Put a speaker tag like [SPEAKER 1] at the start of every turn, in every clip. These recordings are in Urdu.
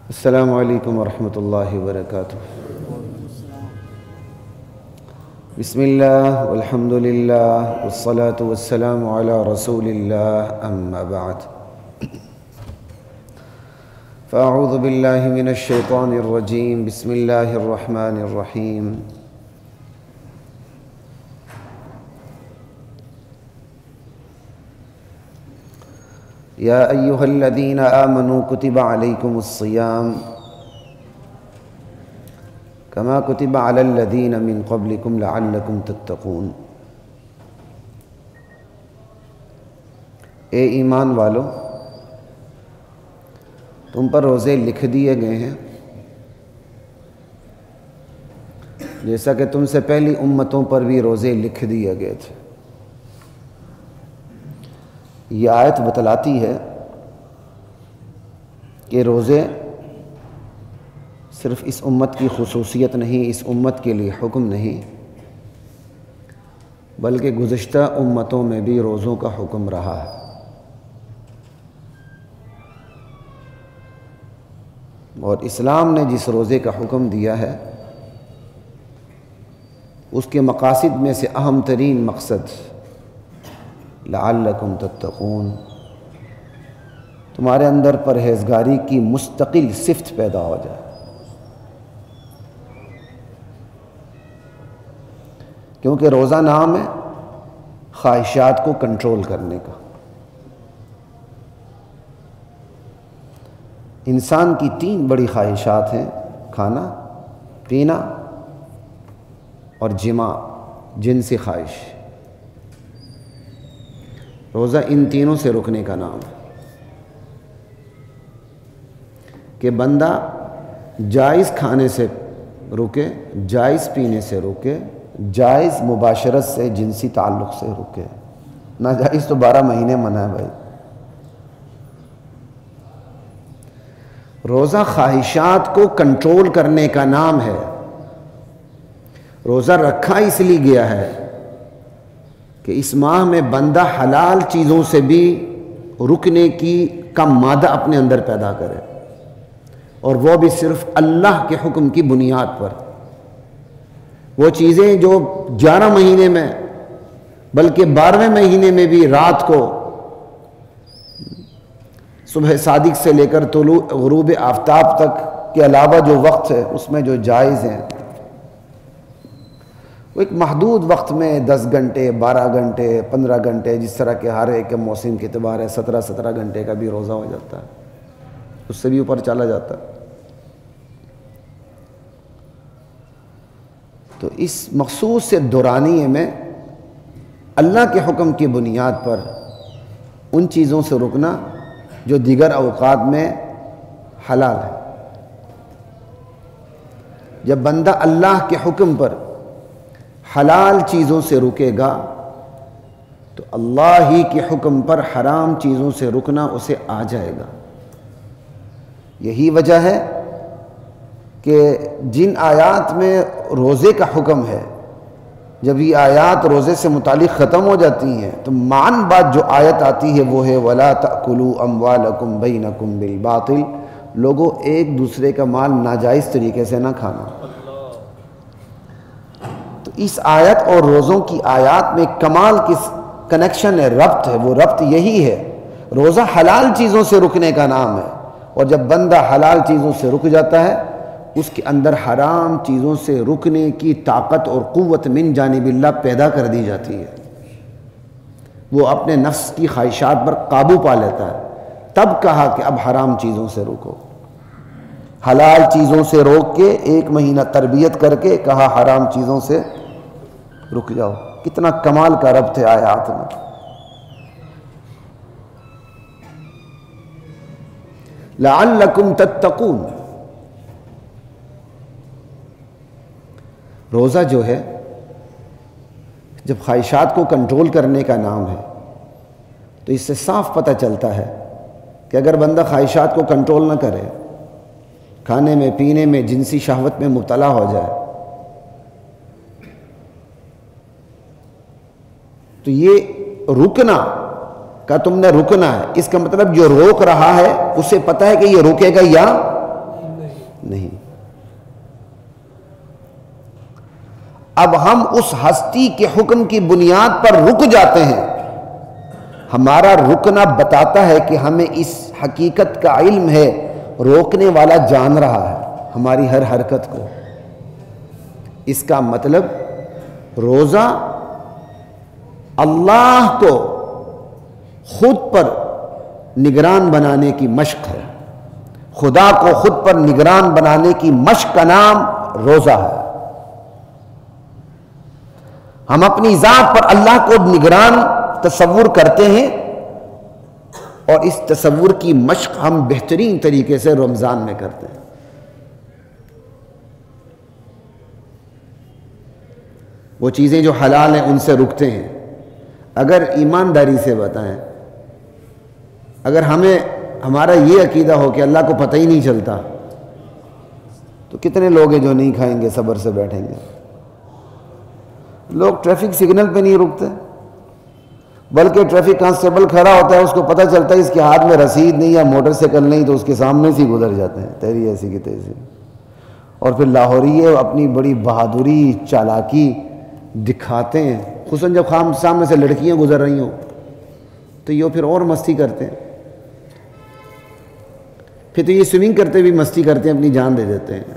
[SPEAKER 1] السلام علیکم ورحمۃ اللہ وبرکاتہ۔ بسم اللہ والحمد للہ والصلاة والسلام علی رسول اللہ، اما بعد فاعوذ باللہ من الشیطان الرجیم، بسم اللہ الرحمن الرحیم۔ یا ایہا الذین آمنوا کتب علیکم الصیام کما کتب علی الذین من قبلکم لعلکم تتقون۔ اے ایمان والو، تم پر روزے لکھ دیے گئے ہیں جیسا کہ تم سے پہلی امتوں پر بھی روزے لکھ دیے گئے تھے۔ یہ آیت بتلاتی ہے کہ روزے صرف اس امت کی خصوصیت نہیں، اس امت کے لیے حکم نہیں، بلکہ گزشتہ امتوں میں بھی روزوں کا حکم رہا ہے۔ اور اسلام نے جس روزے کا حکم دیا ہے اس کے مقاصد میں سے اہم ترین مقصد لعلکم تتقون، تمہارے اندر پرہیزگاری کی مستقل صفت پیدا ہو جائے، کیونکہ روزہ نام ہے خواہشات کو کنٹرول کرنے کا۔ انسان کی 3 بڑی خواہشات ہیں: کھانا، پینا اور جماع، جنسی خواہش۔ روزہ ان تینوں سے رکنے کا نام ہے کہ بندہ جائز کھانے سے رکے، جائز پینے سے رکے، جائز مباشرت سے، جنسی تعلق سے رکے۔ ناجائز تو 12 مہینے منع ہے بھائی۔ روزہ خواہشات کو کنٹرول کرنے کا نام ہے۔ روزہ رکھا اس لیے گیا ہے کہ اس ماہ میں بندہ حلال چیزوں سے بھی رکنے کا مادہ اپنے اندر پیدا کرے، اور وہ بھی صرف اللہ کے حکم کی بنیاد پر۔ وہ چیزیں جو 11 مہینے میں بلکہ 12ویں مہینے میں بھی رات کو صبح صادق سے لے کر طلوع غروب آفتاب تک کے علاوہ جو وقت ہے اس میں جو جائز ہیں، وہ ایک محدود وقت میں 10 گھنٹے، 12 گھنٹے، 15 گھنٹے، جس طرح کہ ہر ایک موسم کے اعتبار ہے 17 گھنٹے کا بھی روزہ ہو جاتا ہے، اس سے بھی اوپر چلا جاتا ہے۔ تو اس مخصوص سے دورانیے میں اللہ کے حکم کی بنیاد پر ان چیزوں سے رکنا جو دیگر اوقات میں حلال ہے۔ جب بندہ اللہ کے حکم پر حلال چیزوں سے رکے گا تو اللہ ہی کے حکم پر حرام چیزوں سے رکنا اسے آ جائے گا۔ یہی وجہ ہے کہ جن آیات میں روزے کا حکم ہے، جب یہ آیات روزے سے متعلق ختم ہو جاتی ہیں تو معاً بعد جو آیت آتی ہے وہ ہے وَلَا تَأْكُلُوا أَمْوَالَكُمْ بَيْنَكُمْ بِالْبَاطِلِ، لوگوں ایک دوسرے کا مال ناجائز طریقے سے نہ کھانا۔ تو اس آیت اور روزوں کی آیات میں کمال کس کنیکشن ہے، ربط ہے۔ وہ ربط یہی ہے، روزہ حلال چیزوں سے رکنے کا نام ہے، اور جب بندہ حلال چیزوں سے رک جاتا ہے اس کے اندر حرام چیزوں سے رکنے کی طاقت اور قوت من جانب اللہ پیدا کر دی جاتی ہے۔ وہ اپنے نفس کی خواہشات پر قابو پا لیتا ہے۔ تب کہا کہ اب حرام چیزوں سے رکو، حلال چیزوں سے روک کے 1 مہینہ تربیت کر کے کہا حرام چیزوں سے رک جاؤ۔ کتنا کمال کا ربط ہے آیات میں۔ لعلکم تتقون، روزہ جو ہے جب خواہشات کو کنٹرول کرنے کا نام ہے تو اس سے صاف پتہ چلتا ہے کہ اگر بندہ خواہشات کو کنٹرول نہ کرے، کھانے میں، پینے میں، جنسی شہوت میں مبتلا ہو جائے، تو یہ رکنا کا تم نے رکنا ہے، اس کا مطلب جو روک رہا ہے اسے پتہ ہے کہ یہ روکے گا یا اب ہم اس ہستی کے حکم کی بنیاد پر رک جاتے ہیں. ہمارا رکنا بتاتا ہے کہ ہمیں اس حقیقت کا علم ہے روکنے والا جان رہا ہے ہماری ہر حرکت کو. اس کا مطلب روزہ اللہ کو خود پر نگران بنانے کی مشق ہے. خدا کو خود پر نگران بنانے کی مشق کا نام روزہ ہے. ہم اپنی ذات پر اللہ کو نگران تصور کرتے ہیں اور اس تصور کی مشق ہم بہترین طریقے سے رمضان میں کرتے ہیں. وہ چیزیں جو حلال ہیں ان سے رکتے ہیں. اگر ایمانداری سے بتائیں، اگر ہمارا یہ عقیدہ ہو کہ اللہ کو پتہ ہی نہیں چلتا تو کتنے لوگ ہیں جو نہیں کھائیں گے، صبر سے بیٹھیں گے. لوگ ٹریفک سگنل پہ نہیں رکتے، بلکہ ٹریفک کانسٹیبل کھڑا ہوتا ہے، اس کو پتہ چلتا ہے اس کے ہاتھ میں رسید نہیں یا موٹر سائیکل نہیں تو اس کے سامنے سے گزر جاتے ہیں تیری ایسی کی تیزی. اور پھر لاہوریے اپنی بڑی بہادری چالاکی دکھاتے ہیں، خصوصاً جب سامنے سے لڑکیاں گزر رہی ہوں تو یہ پھر اور مستی کرتے ہیں. پھر تو یہ سوئمنگ کرتے بھی مستی کرتے ہیں، اپنی جان دے دیتے ہیں.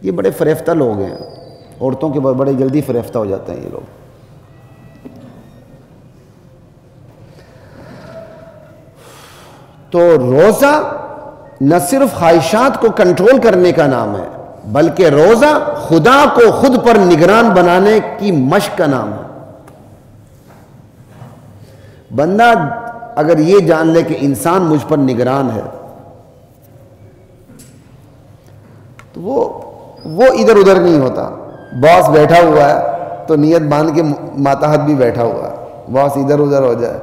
[SPEAKER 1] یہ بڑے فریفتہ لوگ ہیں، عورتوں کے بڑے جلدی فریفتہ ہو جاتے ہیں یہ لوگ. تو روزہ نہ صرف خواہشات کو کنٹرول کرنے کا نام ہے بلکہ روزہ خدا کو خود پر نگران بنانے کی مشق کا نام ہے. بندہ اگر یہ جان لے کہ انسان مجھ پر نگران ہے تو وہ ادھر ادھر نہیں ہوتا. باس بیٹھا ہوا ہے تو نیت باندھ کے ماتحت بھی بیٹھا ہوا ہے. باس ادھر ادھر ہو جائے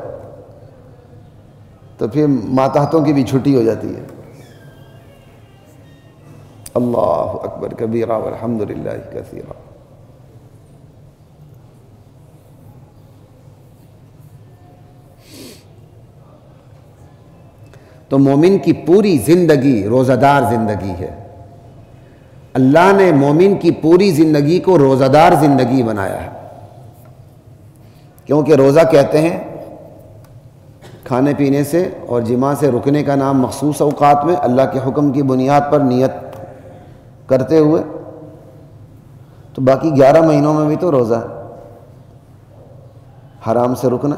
[SPEAKER 1] تو پھر ماتحتوں کی بھی چھٹی ہو جاتی ہے. اللہ اکبر کبیرہ والحمد للہ کثیرہ. تو مومن کی پوری زندگی روزہ دار زندگی ہے. اللہ نے مومن کی پوری زندگی کو روزہ دار زندگی بنایا ہے، کیونکہ روزہ کہتے ہیں کھانے پینے سے اور جماع سے رکنے کا نام مخصوص اوقات میں اللہ کے حکم کی بنیاد پر نیت کرتے ہوئے. تو باقی 11 مہینوں میں بھی تو روزہ ہے. حرام سے رکنا،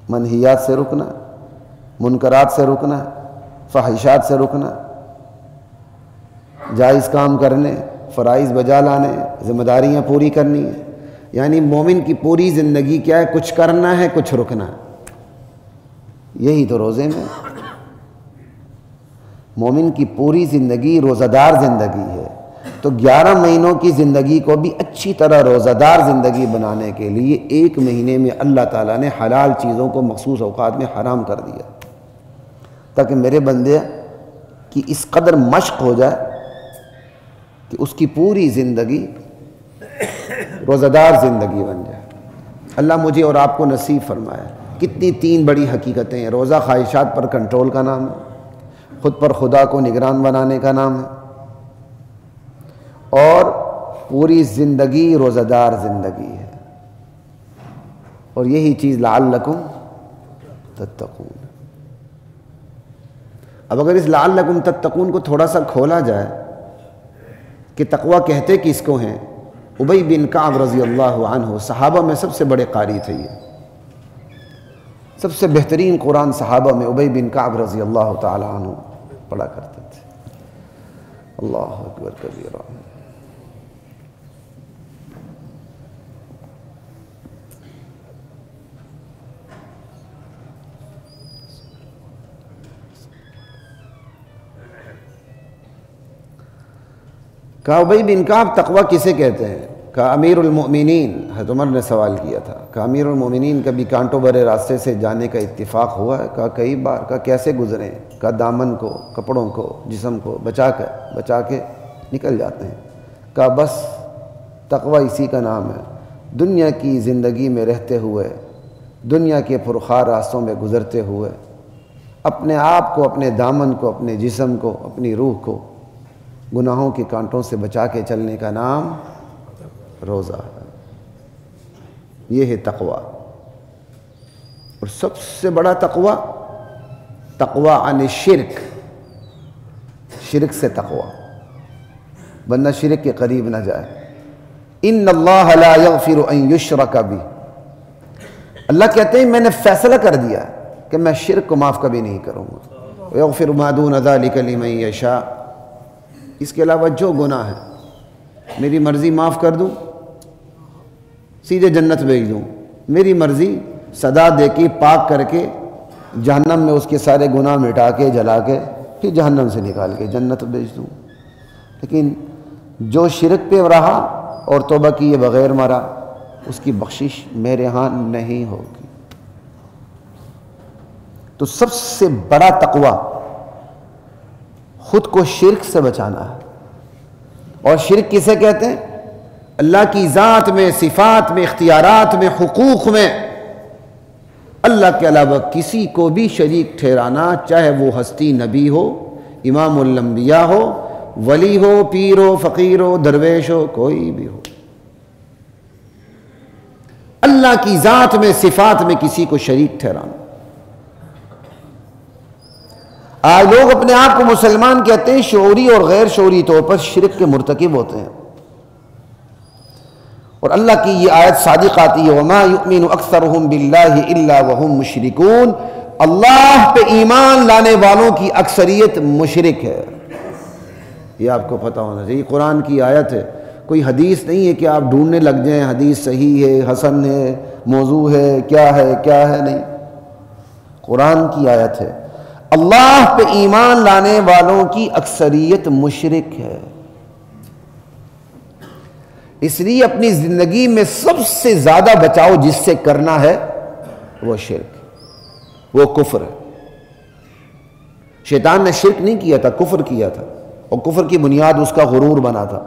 [SPEAKER 1] منہیات سے رکنا، منکرات سے رکنا، فحشات سے رکنا، جائز کام کرنے، فرائض بجا لانے، ذمہ داریاں پوری کرنی ہیں. یعنی مومن کی پوری زندگی کیا ہے؟ کچھ کرنا ہے، کچھ رکنا ہے. یہی تو روزے میں مومن کی پوری زندگی روزہ دار زندگی ہے. تو 11 مہینوں کی زندگی کو بھی اچھی طرح روزہ دار زندگی بنانے کے لیے 1 مہینے میں اللہ تعالیٰ نے حلال چیزوں کو مخصوص اوقات میں حرام کر دیا تاکہ میرے بندے کی اس قدر مشق ہو جائے کہ اس کی پوری زندگی روزہ دار زندگی بن جائے. اللہ مجھے اور آپ کو نصیب فرمائے. کتنی 3 بڑی حقیقتیں ہیں. روزہ خواہشات پر کنٹرول کا نام ہے، خود پر خدا کو نگران بنانے کا نام ہے، اور پوری زندگی روزہ دار زندگی ہے. اور یہی چیز لعلکم تتقون. اب اگر اس لعلکم تتقون کو تھوڑا سا کھولا جائے کہ تقوی کہتے کس کو ہیں؟ ابی بن کعب رضی اللہ عنہ صحابہ میں سب سے بڑے قاری تھے. یہ سب سے بہترین قرآن صحابہ میں ابی بن کعب رضی اللہ تعالی عنہ پڑھا کرتے تھے. اللہ اکبر کبیرہ. کہا ابی بن کعب تقوی کسے کہتے ہیں؟ کہا امیر المؤمنین. حضرت عمر نے سوال کیا تھا، کہا امیر المؤمنین کبھی کانٹوں بھرے راستے سے جانے کا اتفاق ہوا ہے؟ کہا کئی بار. کہا کیسے گزریں؟ کہا دامن کو، کپڑوں کو، جسم کو بچا کے نکل جاتے ہیں. کہا بس تقوی اسی کا نام ہے. دنیا کی زندگی میں رہتے ہوئے، دنیا کے پرخار راستوں میں گزرتے ہوئے اپنے آپ کو، اپنے دامن کو، اپنے جسم کو، اپنی روح کو گناہوں کے کانٹوں سے بچا کے چلنے کا نام روزہ، یہ ہے تقوی۔ اور سب سے بڑا تقوی، تقوی عن شرک، شرک سے تقوی، بندہ شرک کے قریب نہ جائے۔ ان اللہ لا یغفر ان یشرک بہ، اللہ کہتے ہیں میں نے فیصلہ کر دیا کہ میں شرک کو معاف کبھی نہیں کروں گا، ویغفر ما دون ذلک لمن یشاء، اس کے علاوہ جو گناہ ہے میری مرضی معاف کر دوں، سیدھے جنت بھیج دوں، میری مرضی صدا دے کے پاک کر کے جہنم میں اس کے سارے گناہ مٹا کے جلا کے پھر جہنم سے نکال کے جنت بھیج دوں۔ لیکن جو شرک پہ رہا اور توبہ کیے بغیر مرا، اس کی بخشش میرے ہاں نہیں ہوگی۔ تو سب سے بڑا تقوی خود کو شرک سے بچانا ہے۔ اور شرک کسے کہتے ہیں؟ اللہ کی ذات میں، صفات میں، اختیارات میں، حقوق میں اللہ کے علاوہ کسی کو بھی شریک ٹھہرانا، چاہے وہ ہستی نبی ہو، امام الانبیاء ہو، ولی ہو، پیر ہو، فقیر ہو، درویش ہو، کوئی بھی ہو، اللہ کی ذات میں، صفات میں کسی کو شریک ٹھہرانا۔ آج لوگ اپنے آپ کو مسلمان کہتے ہیں، شعوری اور غیر شعوری طور پر شرک کے مرتکب ہوتے ہیں۔ اور اللہ کی یہ آیت صادق آتی ہے، وَمَا يُؤْمِنُ أَكْثَرُهُمْ بِاللَّهِ إِلَّا وَهُمْ مُشْرِكُونَ، اللہ پہ ایمان لانے والوں کی اکثریت مشرک ہے۔ یہ آپ کو پتہ ہونا چاہیے، قرآن کی آیت ہے، کوئی حدیث نہیں ہے کہ آپ ڈھونڈنے لگ جائیں حدیث صحیح ہے، حسن ہے، موضوع ہے، کیا ہے نہیں، قرآن کی آیت ہے۔ اللہ پہ ایمان لانے والوں کی اکثریت مشرک ہے، اس لیے اپنی زندگی میں سب سے زیادہ بچاؤ جس سے کرنا ہے وہ شرک، وہ کفر ہے۔ شیطان نے شرک نہیں کیا تھا، کفر کیا تھا، اور کفر کی بنیاد اس کا غرور بنا تھا۔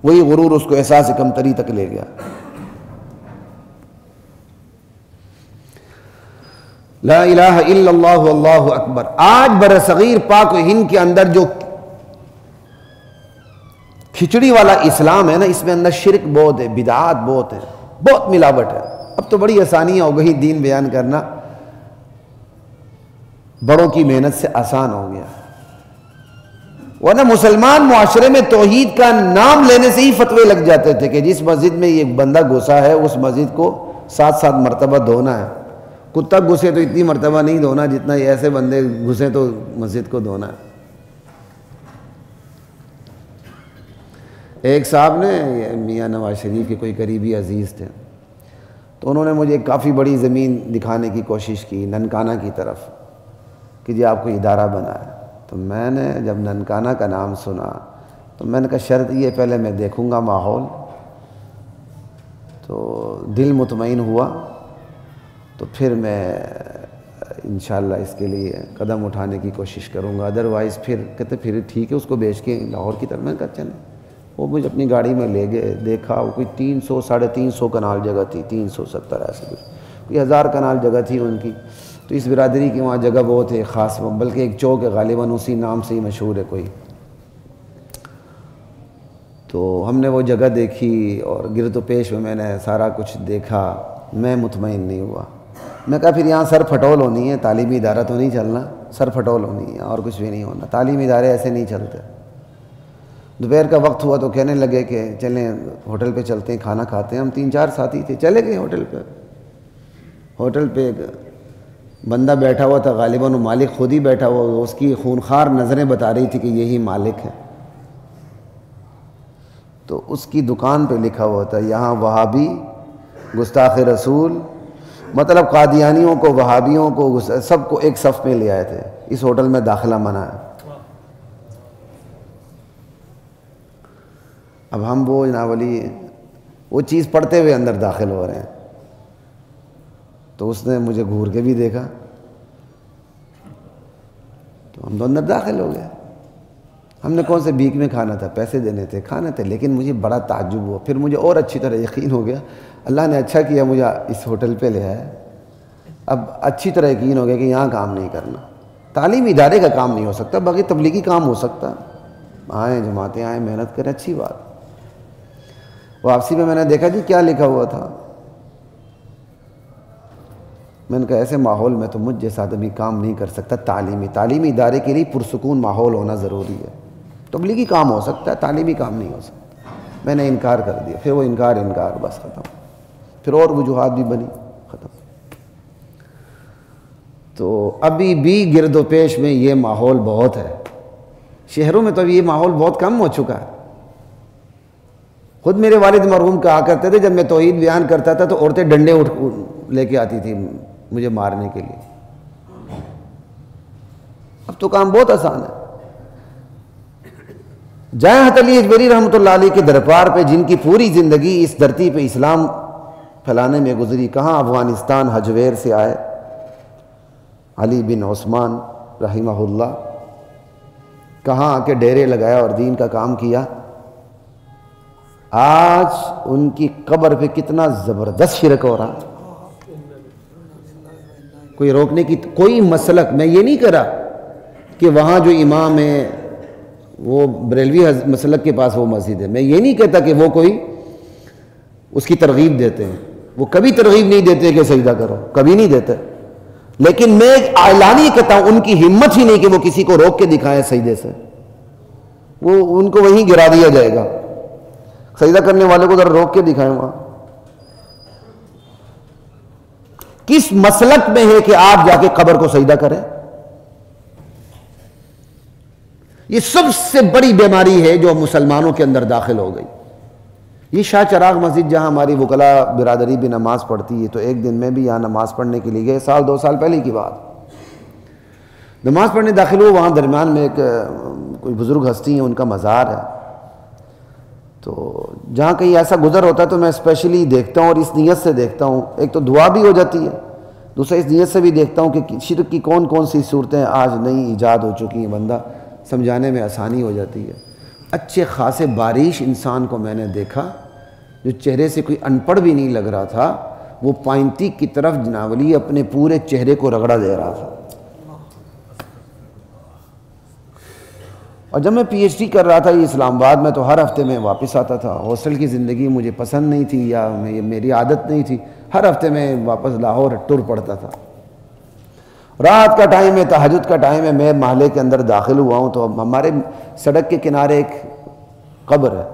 [SPEAKER 1] وہی غرور اس کو احساس کمتری تک لے گیا۔ لا الہ الا اللہ واللہ اکبر۔ آج برصغیر پاک و ہند کے اندر جو کھچڑی والا اسلام ہے نا، اس میں اندر شرک بہت ہے، بدعات بہت ہے، بہت ملاوٹ ہے۔ اب تو بڑی آسانیاں ہو گئی، دین بیان کرنا بڑوں کی محنت سے آسان ہو گیا، ورنہ مسلمان معاشرے میں توحید کا نام لینے سے ہی فتوے لگ جاتے تھے کہ جس مسجد میں یہ بندہ گھسا ہے اس مسجد کو 7 مرتبہ دھونا ہے، کتا گھسے تو اتنی مرتبہ نہیں دھونا جتنا یہ ایسے بندے گھسے تو مسجد کو دھونا ہے۔ ایک صاحب نے، میاں نواز شریف کے کوئی قریبی عزیز تھے، تو انہوں نے مجھے کافی بڑی زمین دکھانے کی کوشش کی ننکانہ کی طرف کہ جی آپ کو ادارہ بنا ہے۔ تو میں نے جب ننکانہ کا نام سنا تو میں نے کہا شرط یہ پہلے میں دیکھوں گا ماحول، تو دل مطمئن ہوا تو پھر میں انشاءاللہ اس کے لیے قدم اٹھانے کی کوشش کروں گا، ادروائز پھر کہتے پھر ٹھیک ہے اس کو بیچ کے لاہور کی طرف۔ میں نے کہا چلیں، وہ مجھے اپنی گاڑی میں لے گئے، دیکھا وہ کوئی 300 ساڑھے 300 کنال جگہ تھی، 370 ایسے کچھ، کوئی 1000 کنال جگہ تھی ان کی۔ تو اس برادری کی وہاں جگہ بہت ہے خاص، بلکہ ایک چوک ہے غالباً اسی نام سے ہی مشہور ہے کوئی۔ تو ہم نے وہ جگہ دیکھی اور گرد و پیش میں نے سارا کچھ دیکھا، میں مطمئن نہیں ہوا۔ میں کہا پھر یہاں سر پھٹول ہونی ہے، تعلیمی ادارہ تو نہیں چلنا، سر پھٹول ہونی ہے اور کچھ بھی نہیں ہونا، تعلیمی ادارے ایسے نہیں چلتے۔ دوپہر کا وقت ہوا تو کہنے لگے کہ چلیں ہوٹل پہ چلتے ہیں، کھانا کھاتے ہیں۔ ہم 3-4 ساتھی تھے، چلے گئے ہوٹل پہ۔ ہوٹل پہ ایک بندہ بیٹھا ہوا تھا، غالباً وہ مالک خود ہی بیٹھا ہوا، اس کی خونخوار نظریں بتا رہی تھی کہ یہی مالک ہے۔ تو اس کی دکان پہ لکھا ہوا تھا یہاں وہابی، گستاخ رسول، مطلب قادیانیوں کو، وہابیوں کو، سب کو ایک صف میں لے آئے تھے، اس ہوٹل میں داخلہ منع ہے۔ اب ہم وہ جنابولی وہ چیز پڑھتے ہوئے اندر داخل ہو رہے ہیں، تو اس نے مجھے گھور کے بھی دیکھا، تو ہم تو اندر داخل ہو گئے۔ ہم نے کون سے بھیک میں کھانا تھا، پیسے دینے تھے، کھانا تھے، لیکن مجھے بڑا تعجب ہوا۔ پھر مجھے اور اچھی طرح یقین ہو گیا اللہ نے اچھا کیا مجھے اس ہوٹل پہ لے آیا۔ اب اچھی طرح یقین ہو گیا کہ یہاں کام نہیں کرنا، تعلیمی ادارے کا کام نہیں ہو سکتا، باقی تبلیغی کام ہو سکتا، آئیں جماعتیں آئیں محنت کریں، اچھی بات۔ واپسی میں میں نے دیکھا جی کیا لکھا ہوا تھا، میں نے کہا ایسے ماحول میں تو مجھ جیسا آدمی کام نہیں کر سکتا، تعلیمی ادارے کے لیے پرسکون ماحول ہونا ضروری ہے۔ تبلیغی کام ہو سکتا ہے، تعلیمی کام نہیں ہو سکتا۔ میں نے انکار کر دیا، پھر وہ انکار بس ختم، پھر اور وجوہات بھی بنی، ختم۔ تو ابھی بھی گرد و پیش میں یہ ماحول بہت ہے، شہروں میں تو ابھی یہ ماحول بہت کم ہو چکا ہے۔ خود میرے والد مرحوم کہا کرتے تھے جب میں توحید بیان کرتا تھا تو عورتیں ڈنڈے لے کے آتی تھی مجھے مارنے کے لیے۔ اب تو کام بہت آسان ہے۔ جائیں حضرت علی اجمیری رحمۃ اللہ علیہ کے دربار پہ، جن کی پوری زندگی اس دھرتی پہ اسلام پھیلانے میں گزری، کہاں افغانستان حجویر سے آئے علی بن عثمان رحمہ اللہ، کہاں آ کے ڈیرے لگایا اور دین کا کام کیا۔ آج ان کی قبر پہ کتنا زبردست شرک ہو رہا، کوئی روکنے کی کوئی مسلک، میں یہ نہیں کہہ رہا کہ وہاں جو امام ہے وہ بریلوی مسلک کے پاس وہ مسجد ہے، میں یہ نہیں کہتا کہ وہ کوئی اس کی ترغیب دیتے ہیں، وہ کبھی ترغیب نہیں دیتے کہ سجدہ کرو، کبھی نہیں دیتے، لیکن میں اعلانی کہتا ہوں ان کی ہمت ہی نہیں کہ وہ کسی کو روک کے دکھائیں سجدے سے، وہ ان کو وہیں گرا دیا جائے گا۔ سجدہ کرنے والے کو ذرا روک کے دکھائیں وہاں۔ کس مسلک میں ہے کہ آپ جا کے قبر کو سجدہ کریں؟ یہ سب سے بڑی بیماری ہے جو مسلمانوں کے اندر داخل ہو گئی۔ یہ شاہ چراغ مسجد جہاں ہماری وکلاء برادری بھی نماز پڑھتی ہے، تو ایک دن میں بھی یہاں نماز پڑھنے کے لیے گئے، 1-2 سال پہلے کی بات، نماز پڑھنے داخل ہوئے، وہاں درمیان میں ایک کوئی بزرگ ہستی ہیں، ان کا مزار ہے، تو جہاں کہیں ایسا گزر ہوتا ہے تو میں اسپیشلی دیکھتا ہوں اور اس نیت سے دیکھتا ہوں، ایک تو دعا بھی ہو جاتی ہے، دوسرا اس نیت سے بھی دیکھتا ہوں کہ شرک کی کون کون سی صورتیں آج نئی ایجاد ہو چکی ہیں، بندہ سمجھانے میں آسانی ہو جاتی ہے۔ اچھے خاصے باریش انسان کو میں نے دیکھا جو چہرے سے کوئی ان پڑھ بھی نہیں لگ رہا تھا، وہ پائنتی کی طرف جنابولی اپنے پورے چہرے کو رگڑا دے رہا تھا۔ اور جب میں پی ایچ ڈی کر رہا تھا یہ اسلام آباد میں، تو ہر ہفتے میں واپس آتا تھا، ہاسٹل کی زندگی مجھے پسند نہیں تھی یا میری عادت نہیں تھی، ہر ہفتے میں واپس لاہور ٹور پڑتا تھا۔ رات کا ٹائم ہے، تہجد کا ٹائم ہے، میں محلے کے اندر داخل ہوا ہوں تو ہمارے سڑک کے کنارے ایک قبر ہے،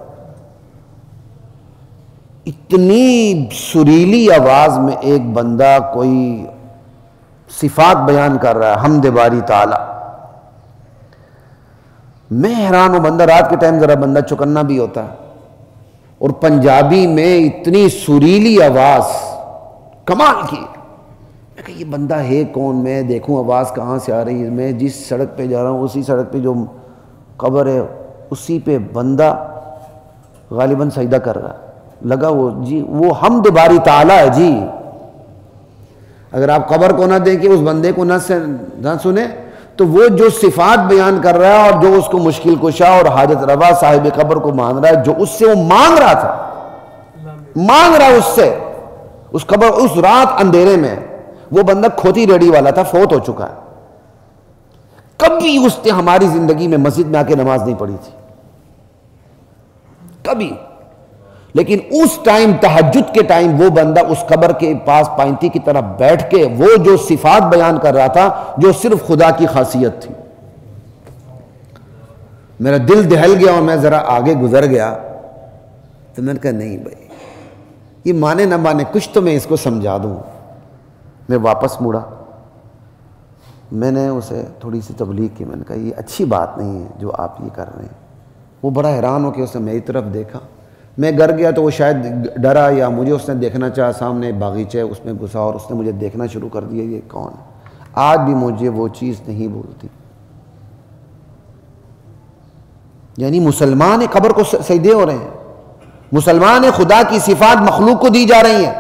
[SPEAKER 1] اتنی سریلی آواز میں ایک بندہ کوئی صفات بیان کر رہا ہے، حمد باری تعالی۔ میں حیران ہوں، بندہ رات کے ٹائم ذرا بندہ چکنا بھی ہوتا ہے، اور پنجابی میں اتنی سریلی آواز کمال کی۔ میں کہ یہ بندہ ہے کون، میں دیکھوں آواز کہاں سے آ رہی ہے، میں جس سڑک پہ جا رہا ہوں اسی سڑک پہ جو قبر ہے اسی پہ بندہ غالباً سجدہ کر رہا ہے، لگا وہ جی وہ حمد باری تعالی ہے جی۔ اگر آپ قبر کو نہ دیکھیں، اس بندے کو نہ سنیں، تو وہ جو صفات بیان کر رہا ہے اور جو اس کو مشکل کشا اور حاجت روا صاحب قبر کو مان رہا ہے، جو اس سے وہ مانگ رہا تھا، مانگ رہا اس سے، اس قبر اس رات اندھیرے میں، وہ بندہ کھوتی ریڑھی والا تھا، فوت ہو چکا ہے۔ کبھی اس نے ہماری زندگی میں مسجد میں آ کے نماز نہیں پڑھی تھی، کبھی، لیکن اس ٹائم تہجد کے ٹائم وہ بندہ اس قبر کے پاس پائنتی کی طرح بیٹھ کے وہ جو صفات بیان کر رہا تھا جو صرف خدا کی خاصیت تھی۔ میرا دل دہل گیا اور میں ذرا آگے گزر گیا، تو میں نے کہا نہیں بھائی یہ مانے نہ مانے کچھ تو میں اس کو سمجھا دوں۔ میں واپس مڑا، میں نے اسے تھوڑی سی تبلیغ کی، میں نے کہا یہ اچھی بات نہیں ہے جو آپ یہ کر رہے ہیں۔ وہ بڑا حیران ہو کہ اس نے میری طرف دیکھا، میں گھر گیا تو وہ شاید ڈرا یا مجھے اس نے دیکھنا چاہا، سامنے باغیچہ اس میں گھسا اور اس نے مجھے دیکھنا شروع کر دیا یہ کون ہے۔ آج بھی مجھے وہ چیز نہیں بھولتی۔ یعنی مسلمان قبر کو سجدے ہو رہے ہیں، مسلمان خدا کی صفات مخلوق کو دی جا رہی ہیں،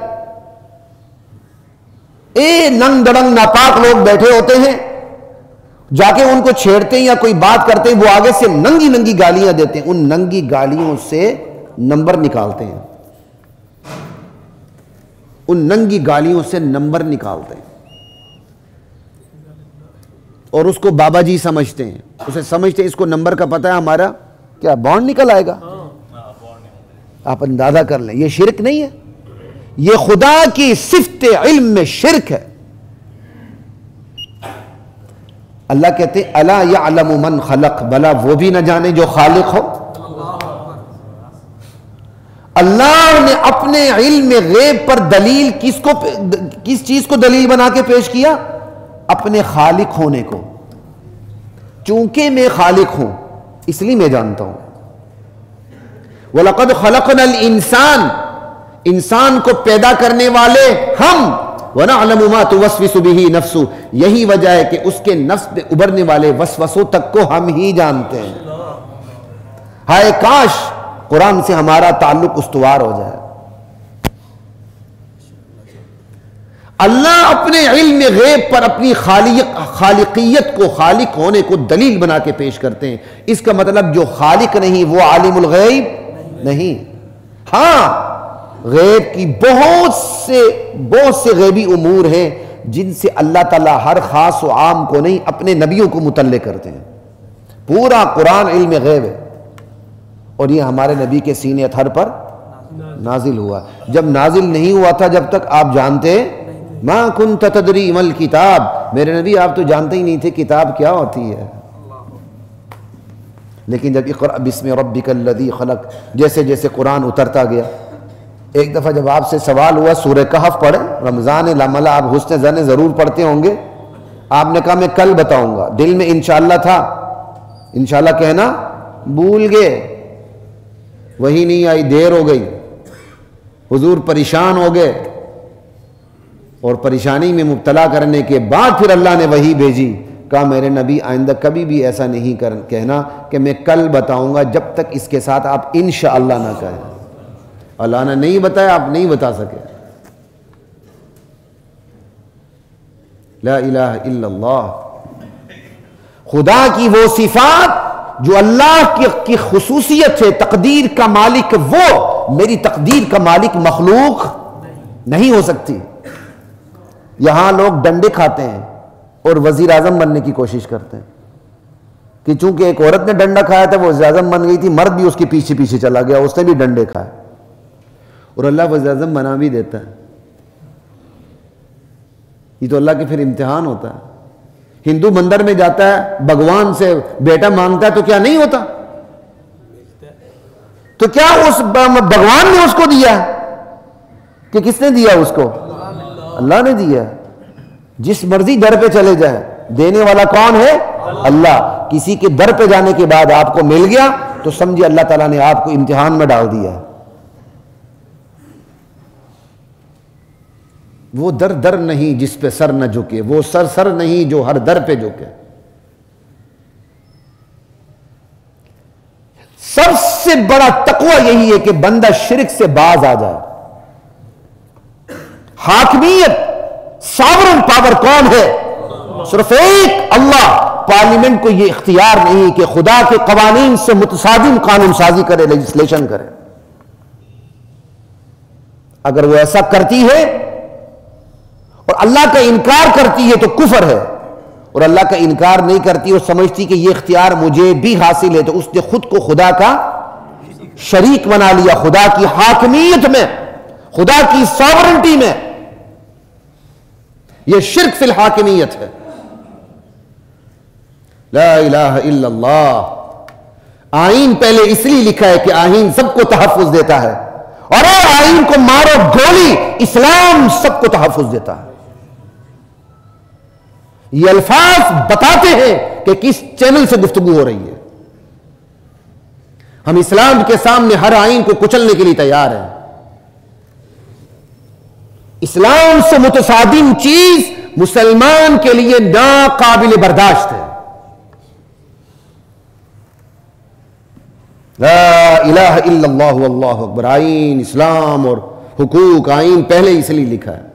[SPEAKER 1] ننگ دڑنگ ناپاک لوگ بیٹھے ہوتے ہیں، جا کے ان کو چھیڑتے ہیں یا کوئی بات کرتے ہیں، وہ آگے سے ننگی ننگی گالیاں دیتے ہیں، ان ننگی گالیوں سے نمبر نکالتے ہیں، ان ننگی گالیوں سے نمبر نکالتے ہیں، اور اس کو بابا جی سمجھتے ہیں، اسے سمجھتے ہیں اس کو نمبر کا پتہ ہے ہمارا کیا بانڈ نکل آئے گا؟ آپ اندازہ کر لیں، یہ شرک نہیں ہے، یہ خدا کی صفت علم میں شرک ہے۔ اللہ کہتے ہیں الا یعلم من خلق، بلا وہ بھی نہ جانے جو خالق ہو۔ اللہ نے اپنے علم غیب پر دلیل کس چیز کو دلیل بنا کے پیش کیا؟ اپنے خالق ہونے کو۔ چونکہ میں خالق ہوں اس لیے میں جانتا ہوں۔ وَلَقَدْ خَلَقْنَا الْإِنسَانَ، انسان کو پیدا کرنے والے ہم، وَنَعْلَمُ مَا تُوَسْوِسُ بِهِ نَفْسُ، یہی وجہ ہے کہ اس کے نفس پہ ابھرنے والے وسوسوں تک کو ہم ہی جانتے ہیں۔ ہائے کاش قرآن سے ہمارا تعلق استوار ہو جائے۔ اللہ اپنے علم غیب پر اپنی خالقیت کو، خالق ہونے کو دلیل بنا کے پیش کرتے ہیں۔ اس کا مطلب جو خالق نہیں وہ عالم الغیب نہیں۔ ہاں غیب کی بہت سے غیبی امور ہیں جن سے اللہ تعالیٰ ہر خاص و عام کو نہیں اپنے نبیوں کو متعلق کرتے ہیں۔ پورا قرآن علم غیب ہے، اور یہ ہمارے نبی کے سینے اطہر پر نازل ہوا۔ جب نازل نہیں ہوا تھا جب تک آپ جانتے ما کنت تدری ما الکتاب، میرے نبی آپ تو جانتے ہی نہیں تھے کتاب کیا ہوتی ہے۔ لیکن جب اقرأ بسم ربک الذی خلق، جیسے جیسے قرآن اترتا گیا، ایک دفعہ جب آپ سے سوال ہوا سورہ کہف پڑھیں، رمضان لاملا آپ حسن زن ضرور پڑھتے ہوں گے، آپ نے کہا میں کل بتاؤں گا، دل میں انشاءاللہ تھا، انشاءاللہ کہنا بھول گئے، وہی نہیں آئی، دیر ہو گئی، حضور پریشان ہو گئے، اور پریشانی میں مبتلا کرنے کے بعد پھر اللہ نے وحی بھیجی، کہا میرے نبی آئندہ کبھی بھی ایسا نہیں کہنا کہ میں کل بتاؤں گا، جب تک اس کے ساتھ آپ انشاءاللہ نہ کہیں۔ اللہ نے نہیں بتایا، آپ نہیں بتا سکے۔ لا الہ الا اللہ۔ خدا کی وہ صفات جو اللہ کی خصوصیت ہے، تقدیر کا مالک وہ، میری تقدیر کا مالک مخلوق نہیں ہو سکتی۔ یہاں لوگ ڈنڈے کھاتے ہیں اور وزیر اعظم بننے کی کوشش کرتے ہیں کہ چونکہ ایک عورت نے ڈنڈا کھایا تھا وہ وزیر اعظم بن گئی تھی، مرد بھی اس کے پیچھے پیچھے چلا گیا، اس نے بھی ڈنڈے کھائے، اور اللہ وزیر اعظم بنا بھی دیتا ہے۔ یہ تو اللہ کے پھر امتحان ہوتا ہے۔ ہندو مندر میں جاتا ہے، بھگوان سے بیٹا مانگتا ہے تو کیا نہیں ہوتا؟ تو کیا اس بھگوان نے اس کو دیا کہ کس نے دیا اس کو؟ اللہ نے دیا۔ جس مرضی در پہ چلے جائیں، دینے والا کون ہے؟ اللہ۔ کسی کے در پہ جانے کے بعد آپ کو مل گیا تو سمجھے اللہ تعالیٰ نے آپ کو امتحان میں ڈال دیا ہے۔ وہ در نہیں جس پہ سر نہ جھکے، وہ سر نہیں جو ہر در پہ جھکے۔ سب سے بڑا تقوی یہی ہے کہ بندہ شرک سے باز آ جائے۔ حاکمیت، ساورن پاور کون ہے؟ صرف ایک اللہ۔ پارلیمنٹ کو یہ اختیار نہیں کہ خدا کے قوانین سے متصادم قانون سازی کرے، لیجسلیشن کرے۔ اگر وہ ایسا کرتی ہے اور اللہ کا انکار کرتی ہے تو کفر ہے، اور اللہ کا انکار نہیں کرتی اور سمجھتی کہ یہ اختیار مجھے بھی حاصل ہے، تو اس نے خود کو خدا کا شریک بنا لیا، خدا کی حاکمیت میں، خدا کی ساورنٹی میں۔ یہ شرک فی الحاکمیت ہے۔ لا الہ الا اللہ۔ آئین پہلے اس لیے لکھا ہے کہ آئین سب کو تحفظ دیتا ہے، اور آئین کو مارو گولی، اسلام سب کو تحفظ دیتا ہے۔ یہ الفاظ بتاتے ہیں کہ کس چینل سے گفتگو ہو رہی ہے۔ ہم اسلام کے سامنے ہر آئین کو کچلنے کے لیے تیار ہیں۔ اسلام سے متصادم چیز مسلمان کے لیے ناقابل برداشت ہے۔ لا الہ الا اللہ واللہ اکبر۔ آئین، اسلام اور حقوق، آئین پہلے اس لیے لکھا ہے،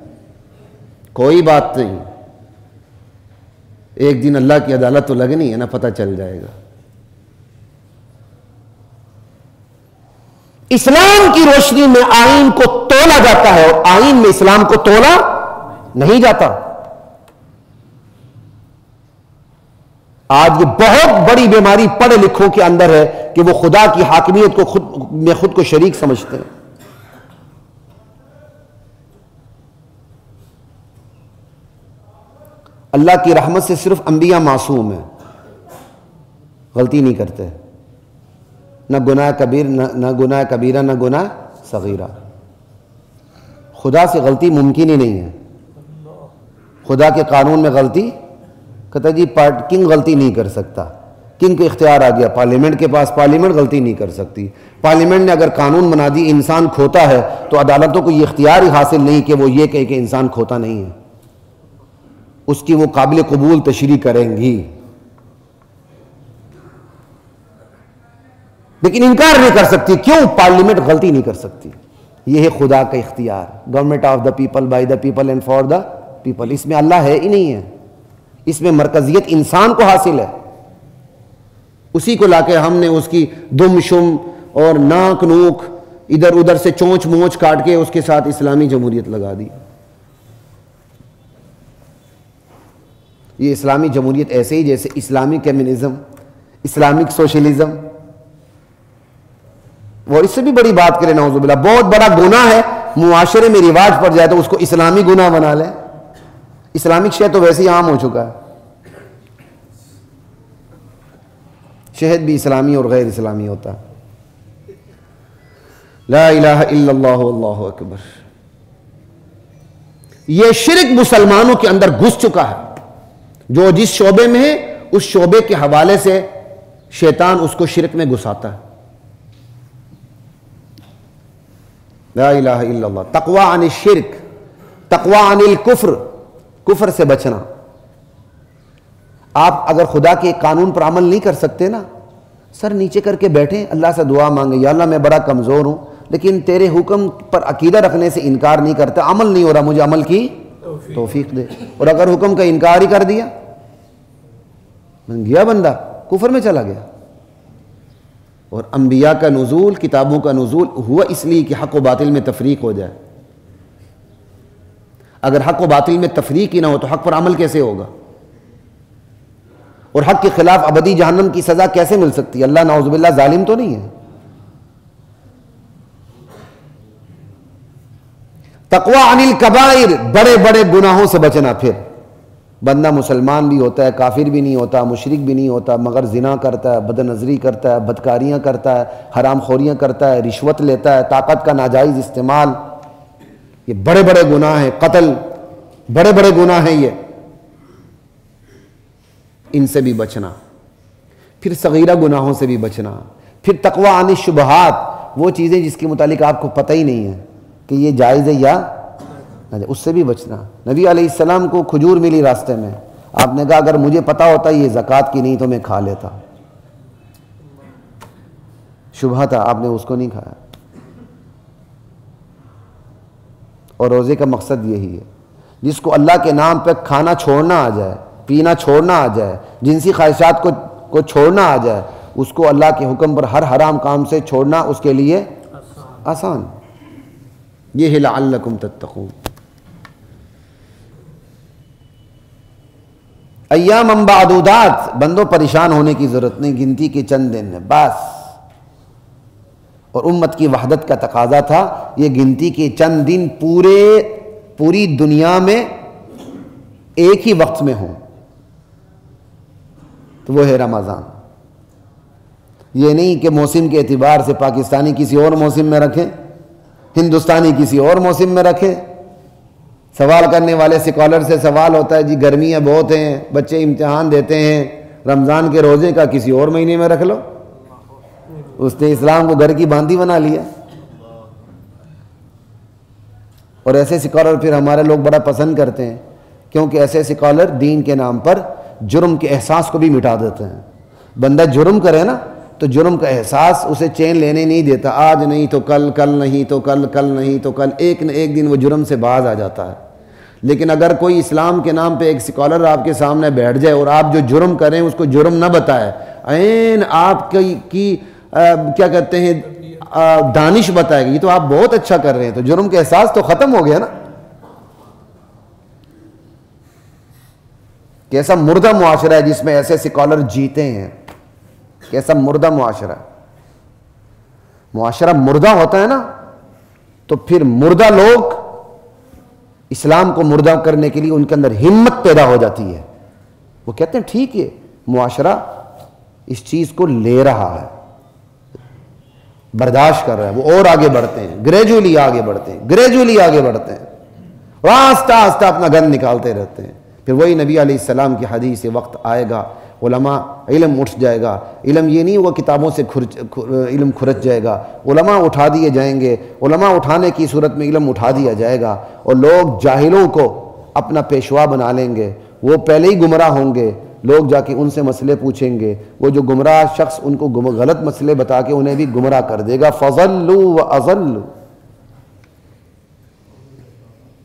[SPEAKER 1] کوئی بات نہیں۔ ایک دن اللہ کی عدالت تو لگنی ہے نا، پتہ چل جائے گا۔ اسلام کی روشنی میں آئین کو تولا جاتا ہے، اور آئین میں اسلام کو تولا نہیں جاتا۔ آج یہ بہت بڑی بیماری پڑھے لکھوں کے اندر ہے کہ وہ خدا کی حاکمیت کو خود کو شریک سمجھتے ہیں. اللہ کی رحمت سے صرف انبیاء معصوم ہیں، غلطی نہیں کرتے، نہ گناہ کبیر نہ گناہ کبیرہ نہ گناہ صغیرہ. خدا سے غلطی ممکن ہی نہیں ہے. خدا کے قانون میں غلطی، کہتا جی کنگ غلطی نہیں کر سکتا، کنگ کو اختیار آ گیا پارلیمنٹ کے پاس، پارلیمنٹ غلطی نہیں کر سکتی. پارلیمنٹ نے اگر قانون بنا دی انسان کھوتا ہے تو عدالتوں کو یہ اختیار ہی حاصل نہیں کہ وہ یہ کہے کہ انسان کھوتا نہیں ہے، اس کی وہ قابل قبول تشریح کریں گی، لیکن انکار نہیں کر سکتی. کیوں؟ پارلیمنٹ غلطی نہیں کر سکتی. یہ ہے خدا کا اختیار، government of the people, by the people and for the people. اس میں اللہ ہے ہی نہیں ہے، اس میں مرکزیت انسان کو حاصل ہے. اسی کو لا کے ہم نے اس کی دم شم اور ناک نوک ادھر ادھر سے چونچ مونچ کاٹ کے اس کے ساتھ اسلامی جمہوریت لگا دی. یہ اسلامی جمہوریت ایسے ہی جیسے اسلامک کمیونزم، اسلامک سوشلزم، اور اس سے بھی بڑی بات کریں نعوذ باللہ، بہت بڑا گناہ ہے معاشرے میں رواج پڑ جائے تو اس کو اسلامی گناہ بنا لیں. اسلامک شے تو ویسے ہی عام ہو چکا ہے، شہد بھی اسلامی اور غیر اسلامی ہوتا ہے. لا الہ الا اللہ واللہ اکبر. یہ شرک مسلمانوں کے اندر گھس چکا ہے. جو جس شعبے میں ہے اس شعبے کے حوالے سے شیطان اس کو شرک میں گھساتا ہے. لا الہ الا اللہ. تقوی عن الشرک، تقوی عن الکفر، کفر سے بچنا. آپ اگر خدا کے قانون پر عمل نہیں کر سکتے نا، سر نیچے کر کے بیٹھیں، اللہ سے دعا مانگیں، یا اللہ میں بڑا کمزور ہوں لیکن تیرے حکم پر عقیدہ رکھنے سے انکار نہیں کرتا، عمل نہیں ہو رہا، مجھے عمل کی توفیق دے. اور اگر حکم کا انکار ہی کر دیا، گیا بندہ کفر میں چلا گیا. اور انبیاء کا نزول، کتابوں کا نزول ہوا اس لیے کہ حق و باطل میں تفریق ہو جائے. اگر حق و باطل میں تفریق ہی نہ ہو تو حق پر عمل کیسے ہوگا؟ اور حق کے خلاف ابدی جہنم کی سزا کیسے مل سکتی ہے؟ اللہ نعوذ باللہ ظالم تو نہیں ہے. تقوی عن الکبائر، بڑے بڑے گناہوں سے بچنا. پھر بندہ مسلمان بھی ہوتا ہے، کافر بھی نہیں ہوتا، مشرک بھی نہیں ہوتا، مگر زنا کرتا ہے، بد نظری کرتا ہے، بدکاریاں کرتا ہے، حرام خوریاں کرتا ہے، رشوت لیتا ہے، طاقت کا ناجائز استعمال، یہ بڑے بڑے گناہ ہیں. قتل، بڑے بڑے گناہ ہیں یہ، ان سے بھی بچنا. پھر صغیرہ گناہوں سے بھی بچنا. پھر تقوی عن الشبہات، وہ چیزیں جس کے متعلق آپ کو پتہ ہی نہیں ہے کہ یہ جائز ہے یا اس سے بھی بچنا. نبی علیہ السلام کو کھجور ملی راستے میں، آپ نے کہا اگر مجھے پتا ہوتا یہ زکوٰۃ کی نہیں تو میں کھا لیتا. شبہ تھا، آپ نے اس کو نہیں کھایا. اور روزے کا مقصد یہی ہے، جس کو اللہ کے نام پہ کھانا چھوڑنا آ جائے، پینا چھوڑنا آ جائے، جنسی خواہشات کو چھوڑنا آ جائے، اس کو اللہ کے حکم پر ہر حرام کام سے چھوڑنا اس کے لیے آسان. یہ ہے لعلکم تتقون. ایام معدودات، بندوں پریشان ہونے کی ضرورت نہیں، گنتی کے چند دن ہیں بس. اور امت کی وحدت کا تقاضا تھا یہ گنتی کے چند دن پوری دنیا میں ایک ہی وقت میں ہوں، تو وہ ہے رمضان. یہ نہیں کہ موسم کے اعتبار سے پاکستانی کسی اور موسم میں رکھیں، ہندوستانی کسی اور موسم میں رکھیں. سوال کرنے والے سکالر سے سوال ہوتا ہے جی گرمیاں بہت ہیں، بچے امتحان دیتے ہیں، رمضان کے روزے کا کسی اور مہینے میں رکھ لو. اس نے اسلام کو گھر کی باندھی بنا لیا. اور ایسے سکالر پھر ہمارے لوگ بڑا پسند کرتے ہیں، کیونکہ ایسے سکالر دین کے نام پر جرم کے احساس کو بھی مٹا دیتے ہیں. بندہ جرم کرے نا تو جرم کا احساس اسے چین لینے نہیں دیتا، آج نہیں تو کل، کل نہیں تو کل، کل نہیں تو کل، ایک نہ ایک دن وہ جرم سے باز آ جاتا ہے. لیکن اگر کوئی اسلام کے نام پہ ایک سکالر آپ کے سامنے بیٹھ جائے اور آپ جو جرم کریں اس کو جرم نہ بتائے، عین آپ کی کیا کہتے ہیں دانش بتائے گی، یہ تو آپ بہت اچھا کر رہے ہیں، تو جرم کا احساس تو ختم ہو گیا نا. کیسا مردہ معاشرہ ہے جس میں ایسے اسکالر جیتے ہیں، کیسا مردہ معاشرہ. معاشرہ مردہ ہوتا ہے نا تو پھر مردہ لوگ اسلام کو مردہ کرنے کے لیے ان کے اندر ہمت پیدا ہو جاتی ہے. وہ کہتے ہیں ٹھیک ہے معاشرہ اس چیز کو لے رہا ہے، برداشت کر رہا ہے، وہ اور آگے بڑھتے ہیں، گریجولی آگے بڑھتے ہیں، گریجولی آگے بڑھتے ہیں، اور آہستہ آہستہ اپنا گند نکالتے رہتے ہیں. پھر وہی نبی علیہ السلام کی حدیث، وقت آئے گا علماء علم اٹھ جائے گا. علم یہ نہیں ہوگا کتابوں سے علم کھرچ جائے گا، علماء اٹھا دیے جائیں گے. علماء اٹھانے کی صورت میں علم اٹھا دیا جائے گا اور لوگ جاہلوں کو اپنا پیشوا بنا لیں گے. وہ پہلے ہی گمراہ ہوں گے، لوگ جا کے ان سے مسئلے پوچھیں گے، وہ جو گمراہ شخص ان کو غلط مسئلے بتا کے انہیں بھی گمراہ کر دے گا. فضلوا واضلوا.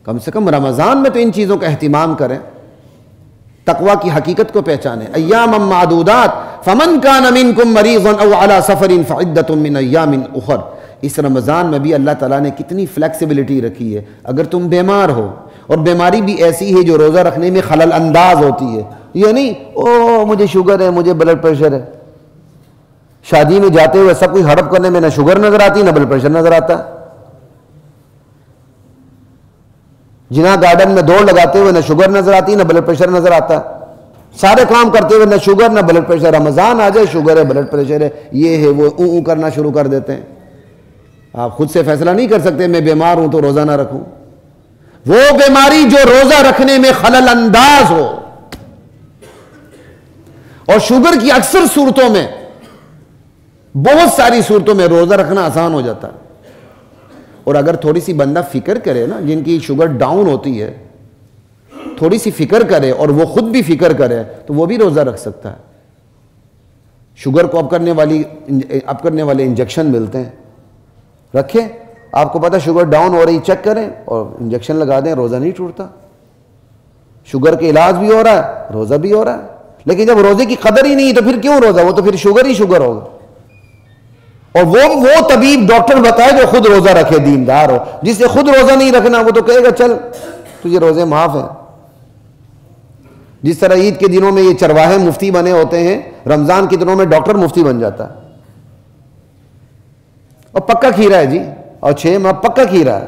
[SPEAKER 1] کم سے کم رمضان میں تو ان چیزوں کا اہتمام کریں، تقوی کی حقیقت کو پہچانیں. ایام معدودات فمن کان منکم مریضا او علی سفر فعدۃ من ایام اخر. اس رمضان میں بھی اللہ تعالیٰ نے کتنی فلیکسیبلٹی رکھی ہے. اگر تم بیمار ہو، اور بیماری بھی ایسی ہے جو روزہ رکھنے میں خلل انداز ہوتی ہے، یہ نہیں او مجھے شوگر ہے، مجھے بلڈ پریشر ہے. شادی میں جاتے ہوئے سب کچھ ہڑپ کرنے میں نہ شوگر نظر آتی نہ بلڈ پریشر نظر آتا. جناح گارڈن میں دوڑ لگاتے ہوئے نہ شوگر نظر آتی نہ بلڈ پریشر نظر آتا. سارے کام کرتے ہوئے نہ شوگر نہ بلڈ پریشر. رمضان آ جائے شوگر ہے، بلڈ پریشر ہے، یہ ہے وہ، اوں کرنا شروع کر دیتے ہیں. آپ خود سے فیصلہ نہیں کر سکتے میں بیمار ہوں تو روزہ نہ رکھوں. وہ بیماری جو روزہ رکھنے میں خلل انداز ہو، اور شوگر کی اکثر صورتوں میں، بہت ساری صورتوں میں روزہ رکھنا آسان ہو جاتا ہے. اور اگر تھوڑی سی بندہ فکر کرے نا، جن کی شوگر ڈاؤن ہوتی ہے، تھوڑی سی فکر کرے اور وہ خود بھی فکر کرے تو وہ بھی روزہ رکھ سکتا ہے. شوگر کو اب کرنے والے انجیکشن ملتے ہیں، رکھیں. آپ کو پتہ شوگر ڈاؤن ہو رہی، چیک کریں اور انجیکشن لگا دیں، روزہ نہیں ٹوٹتا. شوگر کے علاج بھی ہو رہا ہے، روزہ بھی ہو رہا ہے. لیکن جب روزے کی قدر ہی نہیں تو پھر کیوں روزہ؟ وہ تو پھر شوگر ہی شوگر ہوگا. اور وہ طبیب ڈاکٹر بتائے جو خود روزہ رکھے، دیندار ہو. جس سے خود روزہ نہیں رکھنا وہ تو کہے گا چل تجھے روزے معاف ہیں. جس طرح عید کے دنوں میں یہ چرواہے مفتی بنے ہوتے ہیں، رمضان کے دنوں میں ڈاکٹر مفتی بن جاتا ہے. اور پکا کھیرا ہے جی، اور 6 ماہ پکا کھیرا ہے.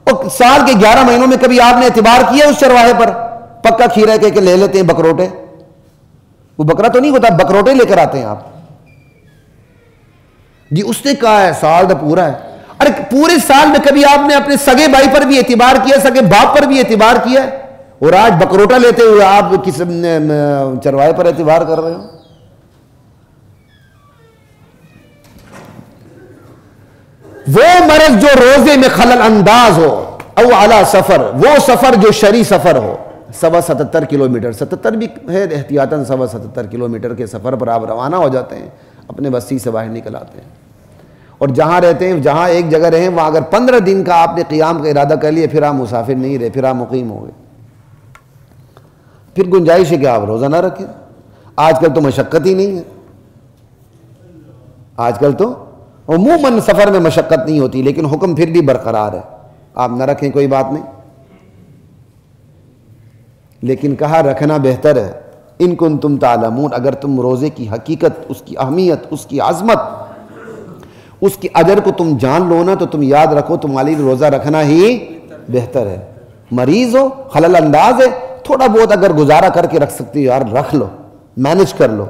[SPEAKER 1] اور سال کے 11 مہینوں میں کبھی آپ نے اعتبار کیا اس چرواہے پر؟ پکا کھیرا کہہ کے لے لیتے ہیں بکروٹے. وہ بکرا تو نہیں ہوتا، بکروٹے لے کر آتے ہیں آپ. جی اس نے کہا ہے سال تو پورا ہے. ارے پورے سال میں کبھی آپ نے اپنے سگے بھائی پر بھی اعتبار کیا، سگے باپ پر بھی اعتبار کیا ہے؟ اور آج بکروٹا لیتے ہوئے آپ کس چرواہے پر اعتبار کر رہے ہو؟ وہ مرض جو روزے میں خلل انداز ہو، او علی سفر، وہ سفر جو شرعی سفر ہو، 77 کلومیٹر، 77 بھی ہے احتیاطاً، 77 کلومیٹر کے سفر پر آپ روانہ ہو جاتے ہیں، اپنے بستی سے باہر نکل آتے ہیں. اور جہاں رہتے ہیں، جہاں ایک جگہ رہیں، وہاں اگر 15 دن کا آپ نے قیام کا ارادہ کر لیا، پھر آپ مسافر نہیں رہے، پھر آپ مقیم ہو گئے. پھر گنجائش ہے کہ آپ روزہ نہ رکھیں. آج کل تو مشقت ہی نہیں ہے. آج کل تو عموماً سفر میں مشقت نہیں ہوتی، لیکن حکم پھر بھی برقرار ہے، آپ نہ رکھیں کوئی بات نہیں. لیکن کہا رکھنا بہتر ہے. ان کنتم تعلمون، اگر تم روزے کی حقیقت، اس کی اہمیت، اس کی عظمت، اس کی اجر کو تم جان لو نا، تو تم یاد رکھو تمہارے لیے روزہ رکھنا ہی بہتر ہے. مریض ہو، خلل انداز ہے، تھوڑا بہت اگر گزارا کر کے رکھ سکتی ہو یار رکھ لو، مینج کر لو.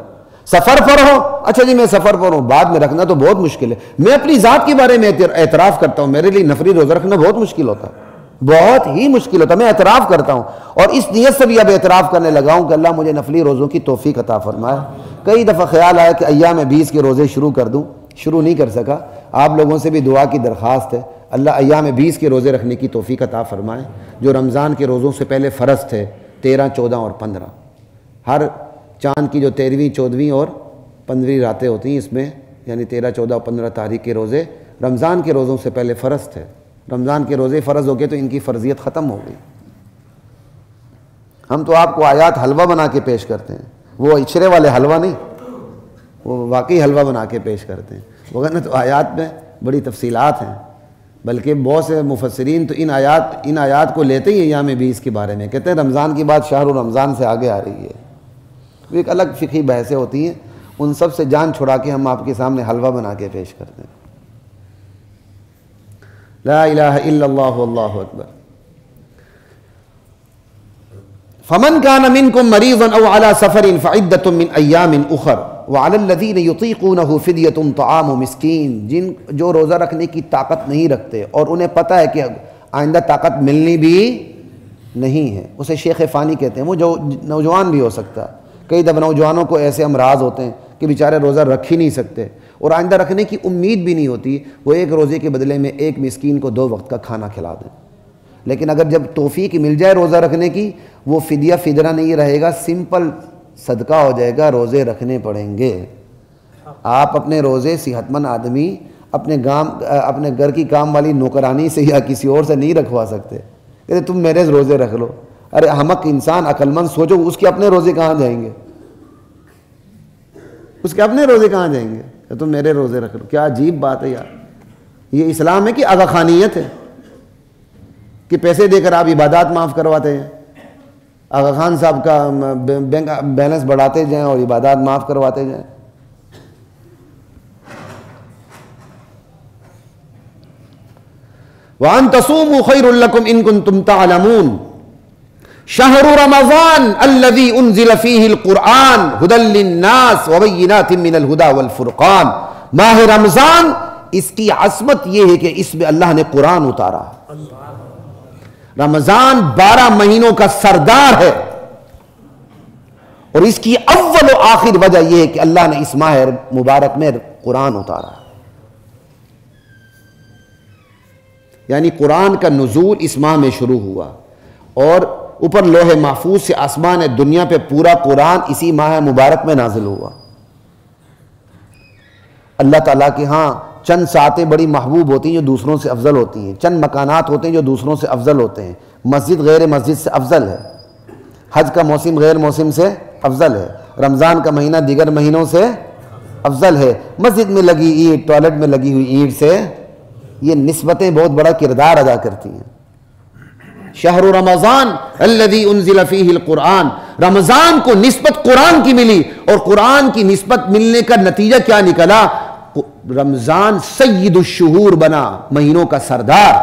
[SPEAKER 1] سفر پر ہو، اچھا جی میں سفر پر ہوں، بعد میں رکھنا تو بہت مشکل ہے. میں اپنی ذات کے بارے میں اعتراف کرتا ہوں، میرے لیے نفلی روزہ رکھنا بہت مشکل ہوتا ہے، بہت ہی مشکل ہوتا ہے. میں اعتراف کرتا ہوں، اور اس نیت سے بھی اب اعتراف کرنے لگا ہوں کہ اللہ مجھے نفلی روزوں کی توفیق عطا فرمائے. کئی دفعہ خیال آیا کہ ایام 20 کے روزے شروع کر دوں، شروع نہیں کر سکا. آپ لوگوں سے بھی دعا کی درخواست ہے، اللہ ایام 20 کے روزے رکھنے کی توفیق عطا فرمائے، جو رمضان کے روزوں سے پہلے فرض تھے، 13، 14 اور 15. ہر چاند کی جو 13ویں، 14ویں اور 15ویں راتیں ہوتی ہیں، اس میں یعنی 13، 14 اور 15 تاریخ کے روزے رمضان کے روزوں سے پہلے فرض تھے. رمضان کے روزے فرض ہو گئے تو ان کی فرضیت ختم ہو گئی. ہم تو آپ کو آیات حلوہ بنا کے پیش کرتے ہیں، وہ اچھرے والے حلوہ نہیں، وہ واقعی حلوہ بنا کے پیش کرتے ہیں. وغیرہ تو آیات میں بڑی تفصیلات ہیں. بلکہ بہت سے مفسرین تو ان آیات کو لیتے ہی ایام 20 کے بارے میں، کہتے ہیں رمضان کی بات شہر رمضان سے آگے آ رہی ہے. وہ ایک الگ فقہی بحثیں ہوتی ہیں، ان سب سے جان چھڑا کے ہم آپ کے سامنے حلوہ بنا کے پیش کرتے ہیں. لا الہ الا اللہ واللہ اکبر. فمن كان منكم مريضا او على سفر فعدة من ایام اخر وعلى الذين يطيقونه فدية طعام مسكين. جو روزہ رکھنے کی طاقت نہیں رکھتے اور انہیں پتہ ہے کہ آئندہ طاقت ملنی بھی نہیں ہے، اسے شیخ فانی کہتے ہیں. وہ جو نوجوان بھی ہو سکتا ہے، کئی دفعہ نوجوانوں کو ایسے امراض ہوتے ہیں کہ بیچارے روزہ رکھ ہی نہیں سکتے اور آئندہ رکھنے کی امید بھی نہیں ہوتی، وہ ایک روزے کے بدلے میں ایک مسکین کو 2 وقت کا کھانا کھلا دیں. لیکن اگر جب توفیق مل جائے روزہ رکھنے کی، وہ فدیہ فدرہ نہیں رہے گا، سمپل صدقہ ہو جائے گا، روزے رکھنے پڑیں گے. آپ اپنے روزے صحت مند آدمی اپنے گھر کی کام والی نوکرانی سے یا کسی اور سے نہیں رکھوا سکتے. کہتے تم میرے روزے رکھ لو. ارے احمق انسان، عقل مند سوچو، اس کے اپنے روزے کہاں جائیں گے؟ اس کے اپنے روزے کہاں جائیں گے کہ تم میرے روزے رکھ لو؟ کیا عجیب بات ہے یار. یہ اسلام ہے کہ آغا خانیت ہے کہ پیسے دے کر آپ عبادات معاف کرواتے ہیں؟ آغا خان صاحب کا بینک بیلنس بڑھاتے جائیں اور عبادات معاف کرواتے جائیں. وَأَن تَصُومُوا خَيْرٌ لَكُمْ إِن كُنتُمْ تَعْلَمُونَ شَهْرُ رَمَضَانَ الَّذِي أُنزِلَ فِيهِ الْقُرْآنُ هُدًى لِّلنَّاسِ وَبَيِّنَاتٍ مِّنَ الْهُدَى وَالْفُرْقَانِ. ماہ رمضان، اس کی عظمت یہ ہے کہ اس میں اللہ نے قرآن اتارا. رمضان 12 مہینوں کا سردار ہے اور اس کی اول و آخر وجہ یہ ہے کہ اللہ نے اس ماہ مبارک میں قرآن اتارا. یعنی قرآن کا نزول اس ماہ میں شروع ہوا اور اوپر لوح محفوظ سے آسمان دنیا پہ پورا قرآن اسی ماہ مبارک میں نازل ہوا. اللہ تعالیٰ کے ہاں چند ساعتیں بڑی محبوب ہوتی ہیں جو دوسروں سے افضل ہوتی ہیں، چند مکانات ہوتے ہیں جو دوسروں سے افضل ہوتے ہیں. مسجد غیر مسجد سے افضل ہے، حج کا موسم غیر موسم سے افضل ہے، رمضان کا مہینہ دیگر مہینوں سے افضل ہے، مسجد میں لگی اینٹ ٹوائلٹ میں لگی ہوئی اینٹ سے. یہ نسبتیں بہت بڑا کردار ادا کرتی ہیں. شہر رمضان الذی انزل فیہ القرآن، رمضان کو نسبت قرآن کی ملی اور قرآن کی نسبت ملنے کا نتیجہ کیا نکلا؟ رمضان سید الشہور بنا، مہینوں کا سردار،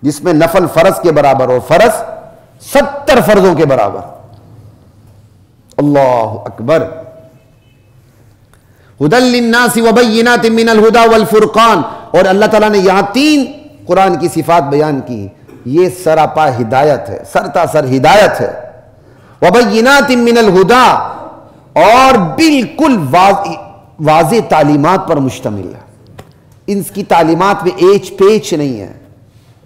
[SPEAKER 1] جس میں نفل فرض کے برابر اور فرض 70 فرضوں کے برابر. اللہ اکبر. ہدی للناس وبینات من الہدی والفرقان. اور اللہ تعالیٰ نے یہاں 3 قرآن کی صفات بیان کی. یہ سراپا ہدایت ہے، سرتاسر ہدایت ہے. وبینات من الہدی، اور بالکل واضح تعلیمات پر مشتمل ہے. ان کی تعلیمات میں ایچ پیچ نہیں ہے.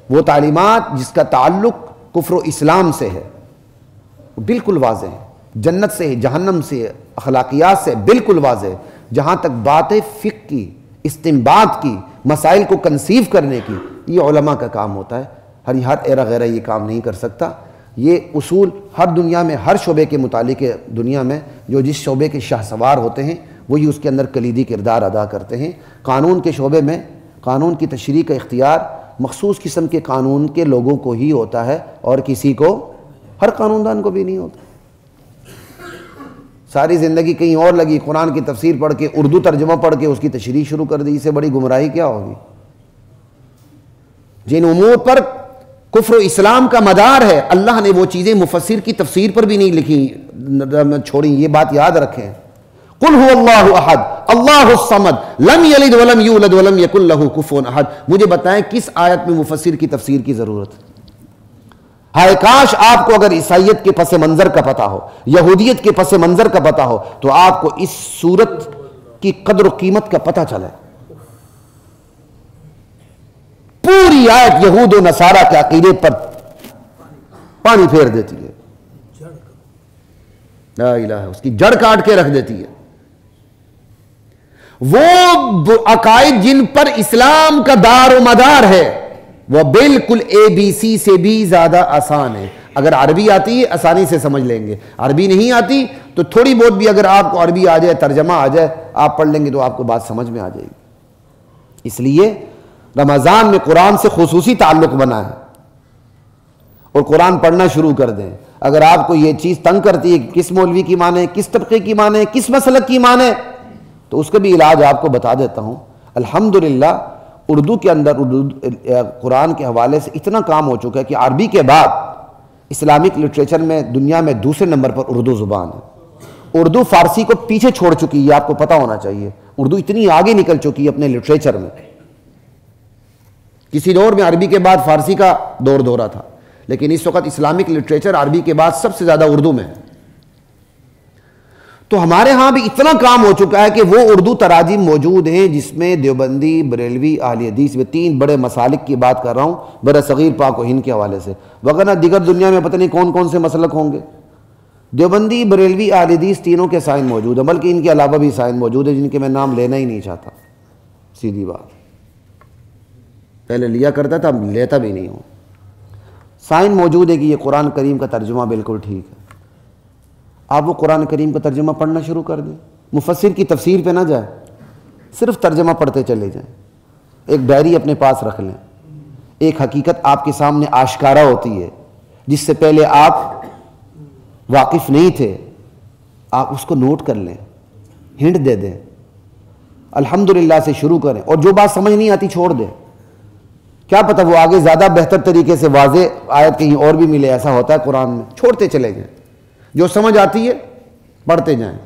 [SPEAKER 1] وہ تعلیمات جس کا تعلق کفر و اسلام سے ہے بالکل واضح ہے، جنت سے، جہنم سے، اخلاقیات سے بالکل واضح ہے. جہاں تک بات ہے فقہ کی، استنباط کی، مسائل کو کنسیو کرنے کی، یہ علماء کا کام ہوتا ہے. ہر ایرا غیرہ یہ کام نہیں کر سکتا. یہ اصول ہر دنیا میں، ہر شعبے کے متعلق دنیا میں جو جس شعبے کے شاہ سوار ہوتے ہیں وہی اس کے اندر کلیدی کردار ادا کرتے ہیں. قانون کے شعبے میں قانون کی تشریح کا اختیار مخصوص قسم کے قانون کے لوگوں کو ہی ہوتا ہے اور کسی کو، ہر قانوندان کو بھی نہیں ہوتا. ساری زندگی کہیں اور لگی، قرآن کی تفسیر پڑھ کے، اردو ترجمہ پڑھ کے اس کی تشریح شروع کر دی. اس سے بڑی گمراہی کیا ہوگی؟ جن امور پر کفر و اسلام کا مدار ہے، اللہ نے وہ چیزیں مفسر کی تفسیر پر بھی نہیں لکھی چھوڑی. یہ بات یاد رکھیں. قل هو اللہ احد اللہ الصمد لم یلد ولم یولد ولم یکن لہ کفوا احد. مجھے بتائیں کس آیت میں مفسر کی تفسیر کی ضرورت ہے؟ ہائے کاش آپ کو اگر عیسائیت کے پس منظر کا پتہ ہو، یہودیت کے پس منظر کا پتہ ہو، تو آپ کو اس صورت کی قدر و قیمت کا پتہ چلے. پوری آیت یہود و نصارہ کے عقیدے پر پانی پھیر دیتی ہے. لا الہ، اس کی جڑ کاٹ کے رکھ دیتی ہے. وہ عقائد جن پر اسلام کا دار و مدار ہے وہ بالکل ABC سے بھی زیادہ آسان ہے. اگر عربی آتی ہے آسانی سے سمجھ لیں گے، عربی نہیں آتی تو تھوڑی بہت بھی اگر آپ کو عربی آ جائے، ترجمہ آ جائے، آپ پڑھ لیں گے تو آپ کو بات سمجھ میں آ جائے گی. اس لیے رمضان میں قرآن سے خصوصی تعلق بنا ہے اور قرآن پڑھنا شروع کر دیں. اگر آپ کو یہ چیز تنگ کرتی ہے کہ کس مولوی کی مانے, کس طبقے کی مانے, کس مسلک کی مانے, تو اس کا بھی علاج آپ کو بتا دیتا ہوں. الحمدللہ اردو کے اندر قرآن کے حوالے سے اتنا کام ہو چکا ہے کہ عربی کے بعد اسلامک لٹریچر میں دنیا میں دوسرے نمبر پر اردو زبان ہے. اردو فارسی کو پیچھے چھوڑ چکی ہے, یہ آپ کو پتہ ہونا چاہیے. اردو اتنی آگے نکل چکی ہے اپنے لٹریچر میں. کسی دور میں عربی کے بعد فارسی کا دور دورہ تھا, لیکن اس وقت اسلامک لٹریچر عربی کے بعد سب سے زیادہ اردو میں ہے. تو ہمارے ہاں بھی اتنا کام ہو چکا ہے کہ وہ اردو تراجم موجود ہیں جس میں دیوبندی, بریلوی, اہل حدیث, میں 3 بڑے مسالک کی بات کر رہا ہوں بر صغیر پاک و ہند کے حوالے سے, وغیرہ دیگر دنیا میں پتہ نہیں کون کون سے مسلک ہوں گے. دیوبندی, بریلوی, اہل حدیث تینوں کے سائن موجود ہیں, بلکہ ان کے علاوہ بھی سائن موجود ہیں جن کے میں نام لینا ہی نہیں چاہتا. سیدھی بات, پہلے لیا کرتا تھا, اب لیتا بھی نہیں ہوں. سائن موجود ہے کہ یہ قرآن کریم کا ترجمہ بالکل ٹھیک ہے. آپ وہ قرآن کریم کا ترجمہ پڑھنا شروع کر دیں, مفسر کی تفسیر پہ نہ جائیں, صرف ترجمہ پڑھتے چلے جائیں. ایک ڈائری اپنے پاس رکھ لیں. ایک حقیقت آپ کے سامنے آشکارا ہوتی ہے جس سے پہلے آپ واقف نہیں تھے, آپ اس کو نوٹ کر لیں, ہنٹ دے دیں, الحمدللہ سے شروع کریں, اور جو بات سمجھ نہیں آتی چھوڑ دیں. کیا پتہ وہ آگے زیادہ بہتر طریقے سے واضح آیت کہیں اور بھی ملے, ایسا ہوتا ہے قرآن میں. چھوڑتے چلے جائیں, جو سمجھ آتی ہے پڑھتے جائیں,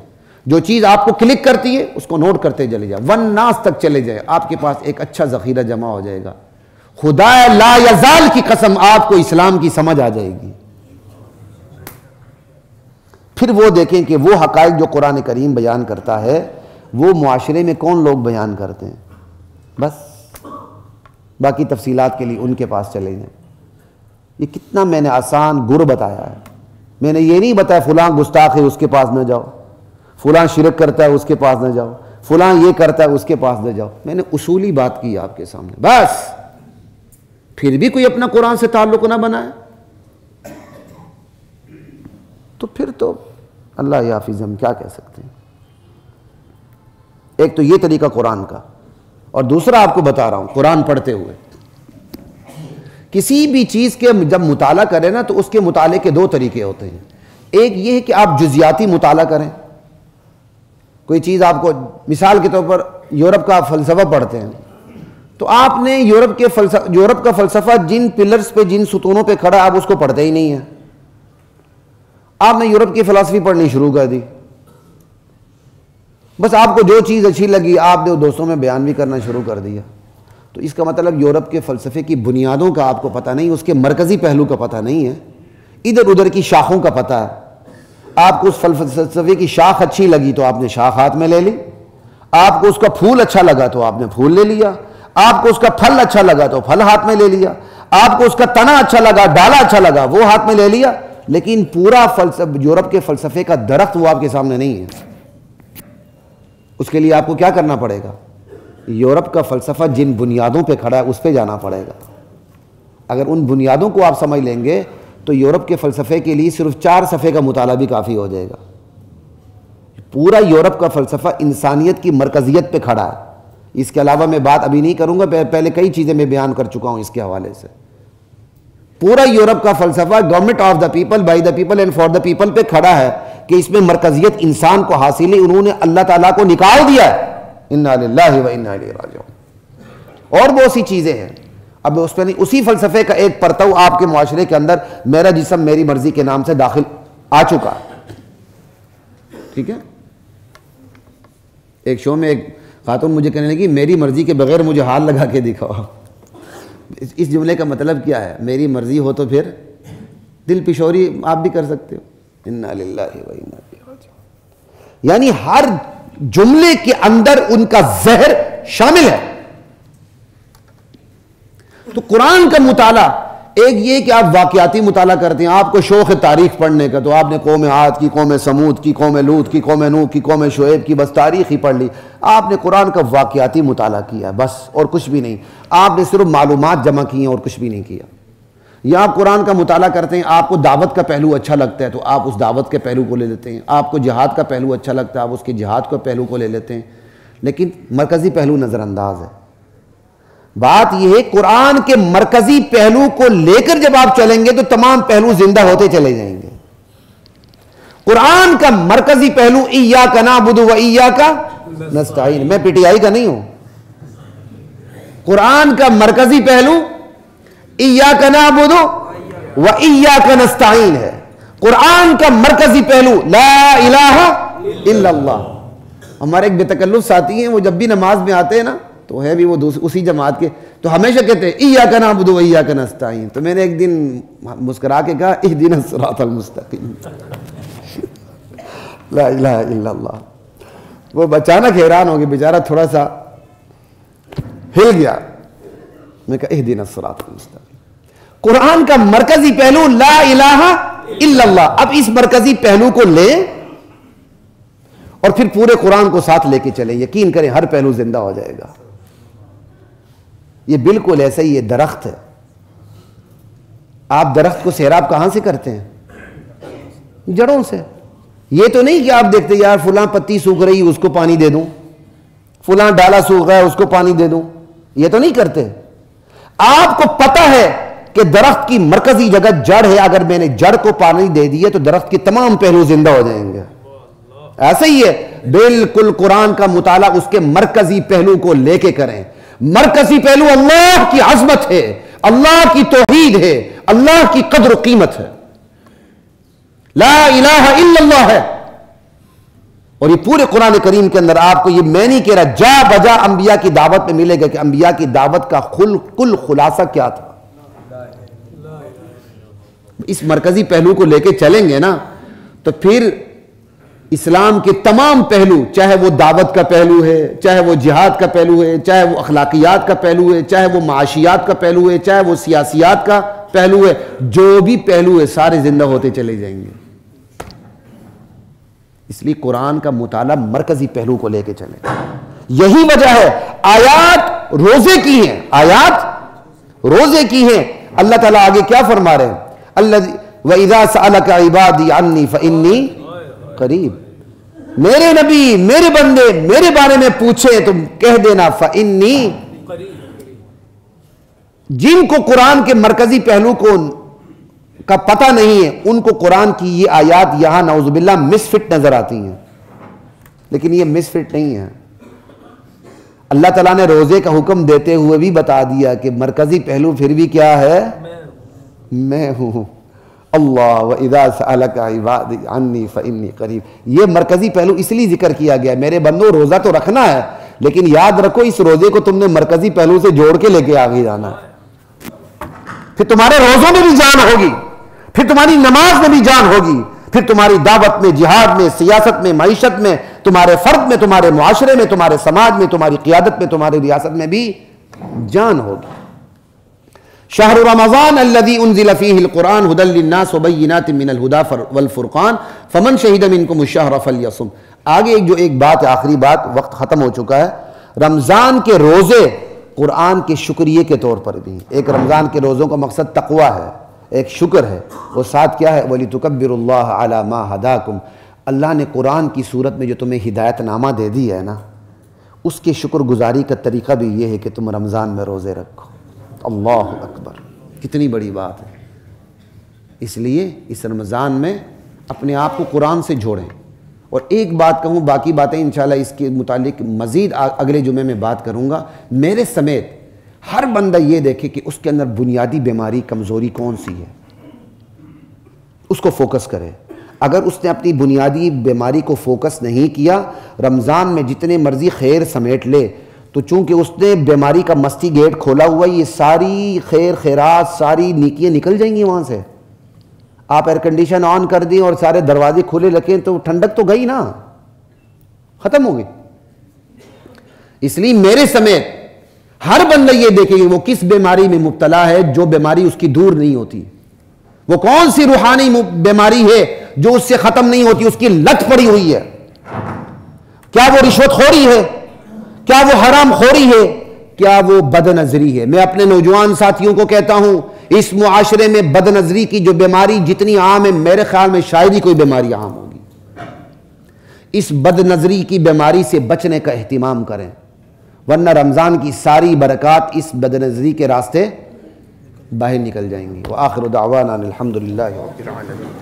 [SPEAKER 1] جو چیز آپ کو کلک کرتی ہے اس کو نوٹ کرتے چلے جائیں, ون ناس تک چلے جائیں. آپ کے پاس ایک اچھا ذخیرہ جمع ہو جائے گا. خدا لا یزال کی قسم آپ کو اسلام کی سمجھ آ جائے گی. پھر وہ دیکھیں کہ وہ حقائق جو قرآن کریم بیان کرتا ہے وہ معاشرے میں کون لوگ بیان کرتے ہیں. بس باقی تفصیلات کے لیے ان کے پاس چلے جائیں. یہ کتنا میں نے آسان گر بتایا ہے. میں نے یہ نہیں بتایا فلاں گستاخ ہے اس کے پاس نہ جاؤ, فلاں شرک کرتا ہے اس کے پاس نہ جاؤ, فلاں یہ کرتا ہے اس کے پاس نہ جاؤ. میں نے اصولی بات کی آپ کے سامنے بس. پھر بھی کوئی اپنا قرآن سے تعلق نہ بنائے تو پھر تو اللہ حافظ, ہم کیا کہہ سکتے ہیں. ایک تو یہ طریقہ قرآن کا, اور دوسرا آپ کو بتا رہا ہوں قرآن پڑھتے ہوئے کسی بھی چیز کے جب مطالعہ کریں نا تو اس کے مطالعے کے 2 طریقے ہوتے ہیں. ایک یہ ہے کہ آپ جزیاتی مطالعہ کریں. کوئی چیز آپ کو, مثال کے طور پر یورپ کا فلسفہ پڑھتے ہیں تو آپ نے یورپ کا فلسفہ جن پلرز پہ, جن ستونوں پہ کھڑا آپ اس کو پڑھتے ہی نہیں ہیں. آپ نے یورپ کی فلسفی پڑھنی شروع کر دی. بس آپ کو جو چیز اچھی لگی آپ نے دوستوں میں بیان بھی کرنا شروع کر دیا. تو اس کا مطلب یورپ کے فلسفے کی بنیادوں کا آپ کو پتہ نہیں, اس کے مرکزی پہلو کا پتہ نہیں ہے, ادھر ادھر کی شاخوں کا پتہ ہے. آپ کو اس فلسفے کی شاخ اچھی لگی تو آپ نے شاخ ہاتھ میں لے لی, آپ کو اس کا پھول اچھا لگا تو آپ نے پھول لے لیا, آپ کو اس کا پھل اچھا لگا تو پھل ہاتھ میں لے لیا, آپ کو اس کا تنا اچھا لگا, ڈالا اچھا لگا, وہ ہاتھ میں لے لیا. لیکن پورا یورپ کے فلسفے کا درخت وہ آپ کے سامنے نہیں ہے. اس کے لیے آپ کو کیا کرنا پڑے گا؟ یورپ کا فلسفہ جن بنیادوں پہ کھڑا ہے اس پہ جانا پڑے گا. اگر ان بنیادوں کو آپ سمجھ لیں گے تو یورپ کے فلسفے کے لیے صرف 4 صفحے کا مطالعہ بھی کافی ہو جائے گا. پورا یورپ کا فلسفہ انسانیت کی مرکزیت پہ کھڑا ہے. اس کے علاوہ میں بات ابھی نہیں کروں گا, پہلے کئی چیزیں میں بیان کر چکا ہوں اس کے حوالے سے. پورا یورپ کا فلسفہ government of the people, by the people and for the people پہ کھڑا ہے کہ اس میں مرکزیت انسان کو حاصل ہے. انہوں نے اللہ تعالیٰ کو نکال دیا ہے. انا للہ و انا الیہ راجعون. اور بہت سی چیزیں ہیں. اب اس پہ نہیں, اسی فلسفے کا ایک پرتو آپ کے معاشرے کے اندر میرا جسم میری مرضی کے نام سے داخل آ چکا ہے. ٹھیک ہے. ایک شو میں ایک خاتون مجھے کہنے لگی میری مرضی کے بغیر مجھے ہاتھ لگا کے دکھاؤ. اس جملے کا مطلب کیا ہے؟ میری مرضی ہو تو پھر دل پشوری آپ بھی کر سکتے ہو. انا للہ و انا الیہ راجعون. یعنی ہر جملے کے اندر ان کا زہر شامل ہے. تو قرآن کا مطالعہ ایک یہ کہ آپ واقعاتی مطالعہ کرتے ہیں, آپ کو شوق ہے تاریخ پڑھنے کا, تو آپ نے قوم عاد کی, قوم سمود کی, قوم لوط کی, قوم نوح کی, قوم شعیب کی بس تاریخ ہی پڑھ لی. آپ نے قرآن کا واقعاتی مطالعہ کیا بس, اور کچھ بھی نہیں. آپ نے صرف معلومات جمع کی ہیں اور کچھ بھی نہیں کیا. یا آپ قرآن کا مطالعہ کرتے ہیں, آپ کو دعوت کا پہلو اچھا لگتا ہے تو آپ اس دعوت کے پہلو کو لے لیتے ہیں. آپ کو جہاد کا پہلو اچھا لگتا ہے, آپ اس کے جہاد کے پہلو کو لے لیتے ہیں, لیکن مرکزی پہلو نظر انداز ہے. بات یہ ہے قرآن کے مرکزی پہلو کو لے کر جب آپ چلیں گے تو تمام پہلو زندہ ہوتے چلے جائیں گے. قرآن کا مرکزی پہلو ایاک نعبد و ایاک نستعین. میں پی ٹی آئی کا نہیں ہوں. قرآن کا مرکزی پہلو ایاک نعبد و ایاک نستعین ہے. قرآن کا مرکزی پہلو لا الہ الا اللہ. ہمارے ایک بے تکلف ساتھی ہیں, وہ جب بھی نماز میں آتے ہیں نا تو ہے بھی وہ اسی جماعت کے, تو ہمیشہ کہتے ہیں ایاک نعبد و ایاک نستعین. تو میں نے ایک دن مسکرا کے کہا اہدنا الصراط المستقیم. لا الہ الا اللہ. وہ اچانک حیران ہو گیا بیچارہ, تھوڑا سا ہل گیا. میں کہا اہدنا الصراط المستقیم. قرآن کا مرکزی پہلو لا الہ الا اللہ. اب اس مرکزی پہلو کو لیں اور پھر پورے قرآن کو ساتھ لے کے چلیں, یقین کریں ہر پہلو زندہ ہو جائے گا. یہ بالکل ایسا ہی یہ درخت ہے. آپ درخت کو سیراب کہاں سے کرتے ہیں؟ جڑوں سے. یہ تو نہیں کہ آپ دیکھتے یار فلاں پتی سوکھ رہی اس کو پانی دے دوں, فلاں ڈالا سوکھ رہا ہے اس کو پانی دے دوں. یہ تو نہیں کرتے. آپ کو پتہ ہے کہ درخت کی مرکزی جگہ جڑ ہے, اگر میں نے جڑ کو پانی دے دیا تو درخت کے تمام پہلو زندہ ہو جائیں گے. ایسا ہی ہے بالکل قرآن کا مطالعہ اس کے مرکزی پہلو کو لے کے کریں. مرکزی پہلو اللہ کی عظمت ہے, اللہ کی توحید ہے, اللہ کی قدر و قیمت ہے, لا الہ الا اللہ ہے. اور یہ پورے قرآن کریم کے اندر آپ کو یہ میں نہیں کہہ رہا جا بجا انبیاء کی دعوت میں ملے گا کہ انبیاء کی دعوت کا کل خلاصہ کیا تھا. اس مرکزی پہلو کو لے کے چلیں گے نا تو پھر اسلام کے تمام پہلو, چاہے وہ دعوت کا پہلو ہے, چاہے وہ جہاد کا پہلو ہے, چاہے وہ اخلاقیات کا پہلو ہے, چاہے وہ معاشیات کا پہلو ہے, چاہے وہ سیاسیات کا پہلو ہے, جو بھی پہلو ہے سارے زندہ ہوتے چلے جائیں گے. اس لیے قرآن کا مطالعہ مرکزی پہلو کو لے کے چلیں. یہی وجہ ہے آیات روزے کی ہیں, آیات روزے کی ہیں. اللہ تعالیٰ آگے کیا فرما رہے ہیں؟ وَإِذَا سَأَلَكَ عِبَادِي عَنِّي فَإِنِّي قریب. میرے نبی میرے بندے میرے بارے میں پوچھے تو کہہ دینا فَإِنِّي. جن کو قرآن کے مرکزی پہلو کا پتہ نہیں ہے ان کو قرآن کی یہ آیات یہاں نعوذ باللہ مس فٹ نظر آتی ہیں, لیکن یہ مس فٹ نہیں ہے. اللہ تعالیٰ نے روزے کا حکم دیتے ہوئے بھی بتا دیا کہ مرکزی پہلو پھر بھی کیا ہے؟ میں ہوں. اللہ وَإِذَا سَأَلَكَ عِبَادِي عَنِّي فَإِنِّي قَرِيب. یہ مرکزی پہلو اس لیے ذکر کیا گیا میرے بندو روزہ تو رکھنا ہے, لیکن یاد رکھو اس روزے کو تم نے مرکزی پہلو سے جوڑ کے لے کے آگے جانا ہے. پھر تمہارے روزوں میں بھی جان ہوگی, پھر تمہاری نماز میں بھی جان ہوگی, پھر تمہاری دعوت میں, جہاد میں, سیاست میں, معیشت میں, تمہارے فرد میں, تمہارے معاشرے میں, تمہارے سماج میں, تمہاری قیادت میں, تمہاری ریاست میں بھی جان ہوگی. شہر رمضان الذي انزل فيه القرآن هدى للناس وبينات من الهدى والفرقان فمن شهد منكم الشهر فليصم. آگے ایک بات ہے, آخری بات, وقت ختم ہو چکا ہے. رمضان کے روزے قرآن کے شکریہ کے طور پر بھی, ایک رمضان کے روزوں کا مقصد تقوی ہے, ایک شکر ہے, وہ ساتھ کیا ہے؟ وَلِتُكَبِّرُوا اللَّهَ عَلَى مَا هَدَاكُمْ. اللہ نے قرآن کی صورت میں جو تمہیں ہدایت نامہ دے دی ہے نا, اس کے شکر گزاری کا طریقہ بھی یہ ہے کہ تم رمضان میں روزے رکھو. اللہ اکبر, کتنی بڑی بات ہے. اس لیے اس رمضان میں اپنے آپ کو قرآن سے جوڑیں. اور ایک بات کہوں, باقی باتیں انشاءاللہ اس کے متعلق مزید اگلے جمعے میں بات کروں گا. میرے سمیت ہر بندہ یہ دیکھے کہ اس کے اندر بنیادی بیماری کمزوری کون سی ہے, اس کو فوکس کرے. اگر اس نے اپنی بنیادی بیماری کو فوکس نہیں کیا, رمضان میں جتنے مرضی خیر سمیٹ لے, تو چونکہ اس نے بیماری کا مستی گیٹ کھولا ہوا, یہ ساری خیر خیرات ساری نیکیاں نکل جائیں گی وہاں سے. آپ ایئر کنڈیشن آن کر دیں اور سارے دروازے کھلے رکھیں تو ٹھنڈک تو گئی نا, ختم ہو گئی. اس لیے میرے سمیت ہر بندہ یہ دیکھے کہ وہ کس بیماری میں مبتلا ہے, جو بیماری اس کی دور نہیں ہوتی. وہ کون سی روحانی بیماری ہے جو اس سے ختم نہیں ہوتی, اس کی لت پڑی ہوئی ہے. کیا وہ رشوت خوری ہے؟ کیا وہ حرام خوری ہے؟ کیا وہ بد نظری ہے؟ میں اپنے نوجوان ساتھیوں کو کہتا ہوں, اس معاشرے میں بد نظری کی جو بیماری جتنی عام ہے, میرے خیال میں شاید ہی کوئی بیماری عام ہوگی. اس بد نظری کی بیماری سے بچنے کا اہتمام کریں. ورنہ رمضان کی ساری برکات اس بدنظری کے راستے باہر نکل جائیں گی۔ وآخر دعوانا الحمدللہ رب العالمین۔